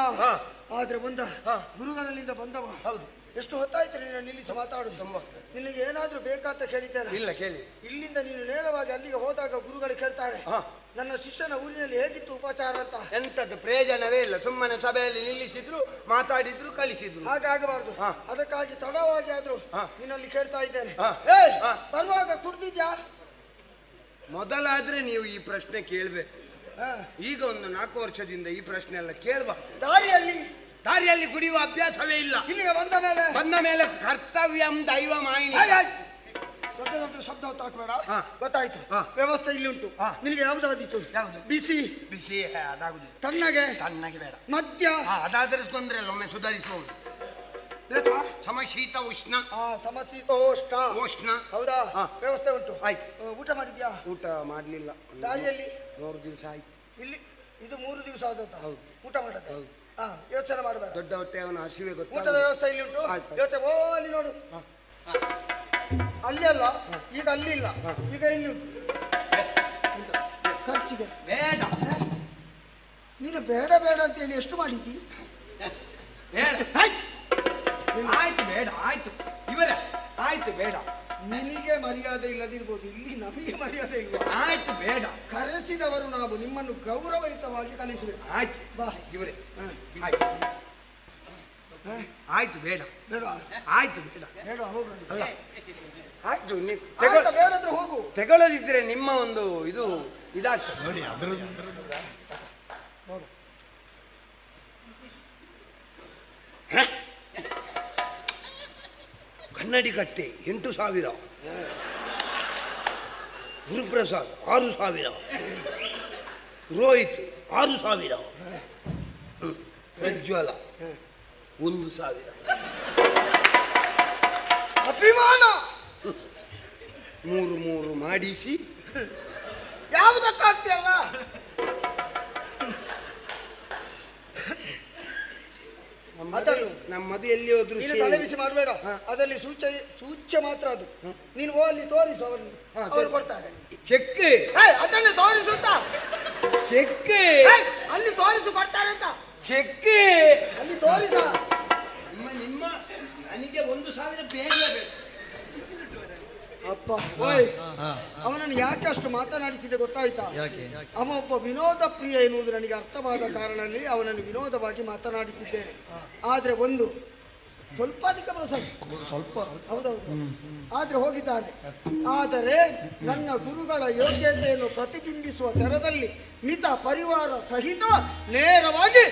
Speaker 2: ಆದ್ರೆ ಗುರುಗಳಲ್ಲಿಂದ ಬಂದವ. ಎಷ್ಟು ಹೊತ್ತಾಯ್ತು ನೀನು ನಿಲ್ಲಿಸಿ ಮಾತಾಡುದು? ನಿನಗೆ ಏನಾದ್ರೂ ಬೇಕಾತ ಕೇಳಿದ್ದಾರೆ?
Speaker 1: ಇಲ್ಲ, ಕೇಳಿ.
Speaker 2: ಇಲ್ಲಿಂದ ನೀನು ನೇರವಾಗಿ ಅಲ್ಲಿಗೆ ಹೋದಾಗ ಗುರುಗಳು ಕೇಳ್ತಾರೆ, ನನ್ನ ಶಿಷ್ಯನ ಊರಿನಲ್ಲಿ ಹೇಗಿತ್ತು ಉಪಚಾರ ಅಂತ.
Speaker 1: ಎಂತದ್ದು ಪ್ರಯೋಜನವೇ ಇಲ್ಲ. ಸುಮ್ಮನೆ ಸಭೆಯಲ್ಲಿ ನಿಲ್ಲಿಸಿದ್ರು, ಮಾತಾಡಿದ್ರು, ಕಳಿಸಿದ್ರು.
Speaker 2: ಹಾಗಾಗಬಾರ್ದು. ಅದಕ್ಕಾಗಿ ತಡವಾಗಿ ಆದ್ರೂ ನಿನ್ನಲ್ಲಿ ಕೇಳ್ತಾ ಇದ್ದೇನೆ, ಬರುವಾಗ ಕುಡ್ದಿದ್ಯಾ?
Speaker 1: ಮೊದಲಾದ್ರೆ ನೀವು ಈ ಪ್ರಶ್ನೆ ಕೇಳ್ಬೇಕು. ಈಗ ಒಂದು 4 ವರ್ಷದಿಂದ ಈ ಪ್ರಶ್ನೆ ಎಲ್ಲ ಕೇಳಬಾರ್ದು. ದಾರಿಯಲ್ಲಿ ಕುಡಿಯುವ ಅಭ್ಯಾಸವೇ ಇಲ್ಲ.
Speaker 2: ಇಲ್ಲಿಗೆ ಬಂದ ಮೇಲೆ
Speaker 1: ಕರ್ತವ್ಯಂ ದೈವ ಮಾಯಿನಿ.
Speaker 2: ದೊಡ್ಡ ದೊಡ್ಡ ಶಬ್ದ ಹಾಕಬೇಡ. ಗೊತ್ತಾಯ್ತು. ವ್ಯವಸ್ಥೆ ಇಲ್ಲಿ ಉಂಟು. ನಿನಗೆ ಯಾವ್ದಾದಿತ್ತು? ಬಿಸಿ
Speaker 1: ಅದಾಗುದಿಲ್ಲ.
Speaker 2: ತಣ್ಣಗೆ ಬೇಡ. ಮದ್ಯ
Speaker 1: ಅದಾದ್ರೆ ತೊಂದ್ರೆ ಇಲ್ಲ, ಒಮ್ಮೆ ಸುಧಾರಿಸಬಹುದು. ಸಮಶೀತ ಉಷ್ಣ.
Speaker 2: ಸಮಶೀತೋಷ್ಣ. ಹೌದಾ? ವ್ಯವಸ್ಥೆ ಉಂಟು.
Speaker 1: ಆಯ್ತು.
Speaker 2: ಊಟ ಮಾಡಿದ್ಯಾ?
Speaker 1: ಊಟ ಮಾಡ್ಲಿಲ್ಲ.
Speaker 2: ದಾರಿಯಲ್ಲಿ
Speaker 1: 3 ದಿವಸ ಆಯ್ತು.
Speaker 2: ಇಲ್ಲಿ ಇದು 3 ದಿವಸ ಆದಂತ. ಹೌದು. ಊಟ ಮಾಡತ್ತೆ. ಹೌದು. ಯೋಚನೆ ಮಾಡಬೇಡ.
Speaker 1: ದೊಡ್ಡ ಹೊಟ್ಟೆ ಅವನ ಹಸಿವೆ ಗೊತ್ತ.
Speaker 2: ಊಟದ ವ್ಯವಸ್ಥೆ ಇಲ್ಲಿ ಉಂಟು. ಯೋಚನೆ ಅಲ್ಲಿ ನೋಡು. ಅಲ್ಲಿ ಅಲ್ಲ, ಈಗ ಅಲ್ಲಿ ಇಲ್ಲ, ಈಗ ಇಲ್ಲಿ ಉಂಟು. ಖರ್ಚಿಗೆ
Speaker 1: ಬೇಡ.
Speaker 2: ನೀನು ಬೇಡ ಬೇಡ ಅಂತ ಹೇಳಿ ಎಷ್ಟು ಮಾಡಿದ್ದಿ?
Speaker 1: ಆಯ್ತು ಬೇಡ. ಆಯ್ತು ಇವರೇ, ಆಯ್ತು ಬೇಡ.
Speaker 2: ನಿನಗೆ ಮರ್ಯಾದೆ ಇಲ್ಲದಿರ್ಬೋದು, ಇಲ್ಲಿ ನಮಗೆ ಮರ್ಯಾದೆ ಇಲ್ವಾ?
Speaker 1: ಆಯ್ತು ಬೇಡ.
Speaker 2: ಕರೆಸಿದವರು ನಾವು ನಿಮ್ಮನ್ನು ಗೌರವಯುತವಾಗಿ ಕಲಿಸಬೇಕು.
Speaker 1: ಆಯ್ತು
Speaker 2: ಬಾ
Speaker 1: ಇವರೇ. ಆಯ್ತು ಆಯ್ತು ಬೇಡ. ಆಯ್ತು ಬೇಡ. ಆಯ್ತು,
Speaker 2: ಬೇಡಾದ್ರೆ ಹೋಗು.
Speaker 1: ತೆಗೊಳ್ಳದಿದ್ರೆ ನಿಮ್ಮ ಒಂದು ಇದು ಇದಾಗ್ತದೆ
Speaker 3: ನೋಡಿ. ಅದ್ರ
Speaker 1: ಕನ್ನಡಿ ಕಟ್ಟೆ 8,000, ಗುರುಪ್ರಸಾದ್ 6,000, ರೋಹಿತ್ 6,000, ಪ್ರಜ್ವಲ 1,000.
Speaker 2: ಅಭಿಮಾನ
Speaker 1: 3 ಮಾಡಿಸಿ
Speaker 2: ಯಾವುದಕ್ಕಾಗ್ತಿಯಲ್ಲ?
Speaker 1: ನಮ್ಮದು ಎಲ್ಲಿ ಹೋದ್ರು
Speaker 2: ತಲೆಬಿಸಿ ಮಾಡಬೇಡ. ಅದರಲ್ಲಿ ಸೂಚ್ಯ ಮಾತ್ರ ಅದು. ನೀನು ಅಲ್ಲಿ ತೋರಿಸು, ಅವರು ಕೊಡ್ತಾರೆ
Speaker 1: ಚೆಕ್.
Speaker 2: ಅದನ್ನು ತೋರಿಸುತ್ತ
Speaker 1: ಚೆಕ್
Speaker 2: ಅಲ್ಲಿ ತೋರಿಸು, ಕೊಡ್ತಾರೆ ಅಂತ.
Speaker 1: ಚೆಕ್
Speaker 2: ಅಲ್ಲಿ ತೋರಿಸ.
Speaker 1: ನಿಮ್ಮ ನನಗೆ 1,000 ಬೇಗ.
Speaker 2: ಅಪ್ಪ ಓಯ್, ಅವನನ್ನು ಯಾಕೆ ಅಷ್ಟು ಮಾತನಾಡಿಸಿದೆ ಗೊತ್ತಾಯ್ತಾ? ಅವ ಒಬ್ಬ ವಿನೋದ ಪ್ರಿಯ ಎನ್ನುವುದು ನನಗೆ ಅರ್ಥವಾದ ಕಾರಣದಲ್ಲಿ ಅವನನ್ನು ವಿನೋದವಾಗಿ ಮಾತನಾಡಿಸಿದ್ದೇನೆ. ಆದ್ರೆ ಸ್ವಲ್ಪ ಅಧಿಕ ಪ್ರಸಂಗ, ಸ್ವಲ್ಪ ಹೌದೌದು, ಆದ್ರೆ ಹೋಗಿದ್ದಾನೆ. ಆದರೆ ನನ್ನ ಗುರುಗಳ ಯೋಗ್ಯತೆಯನ್ನು ಪ್ರತಿಬಿಂಬಿಸುವ ದರದಲ್ಲಿ ಮಿತ ಪರಿವಾರ ಸಹಿತ ನೇರವಾಗಿ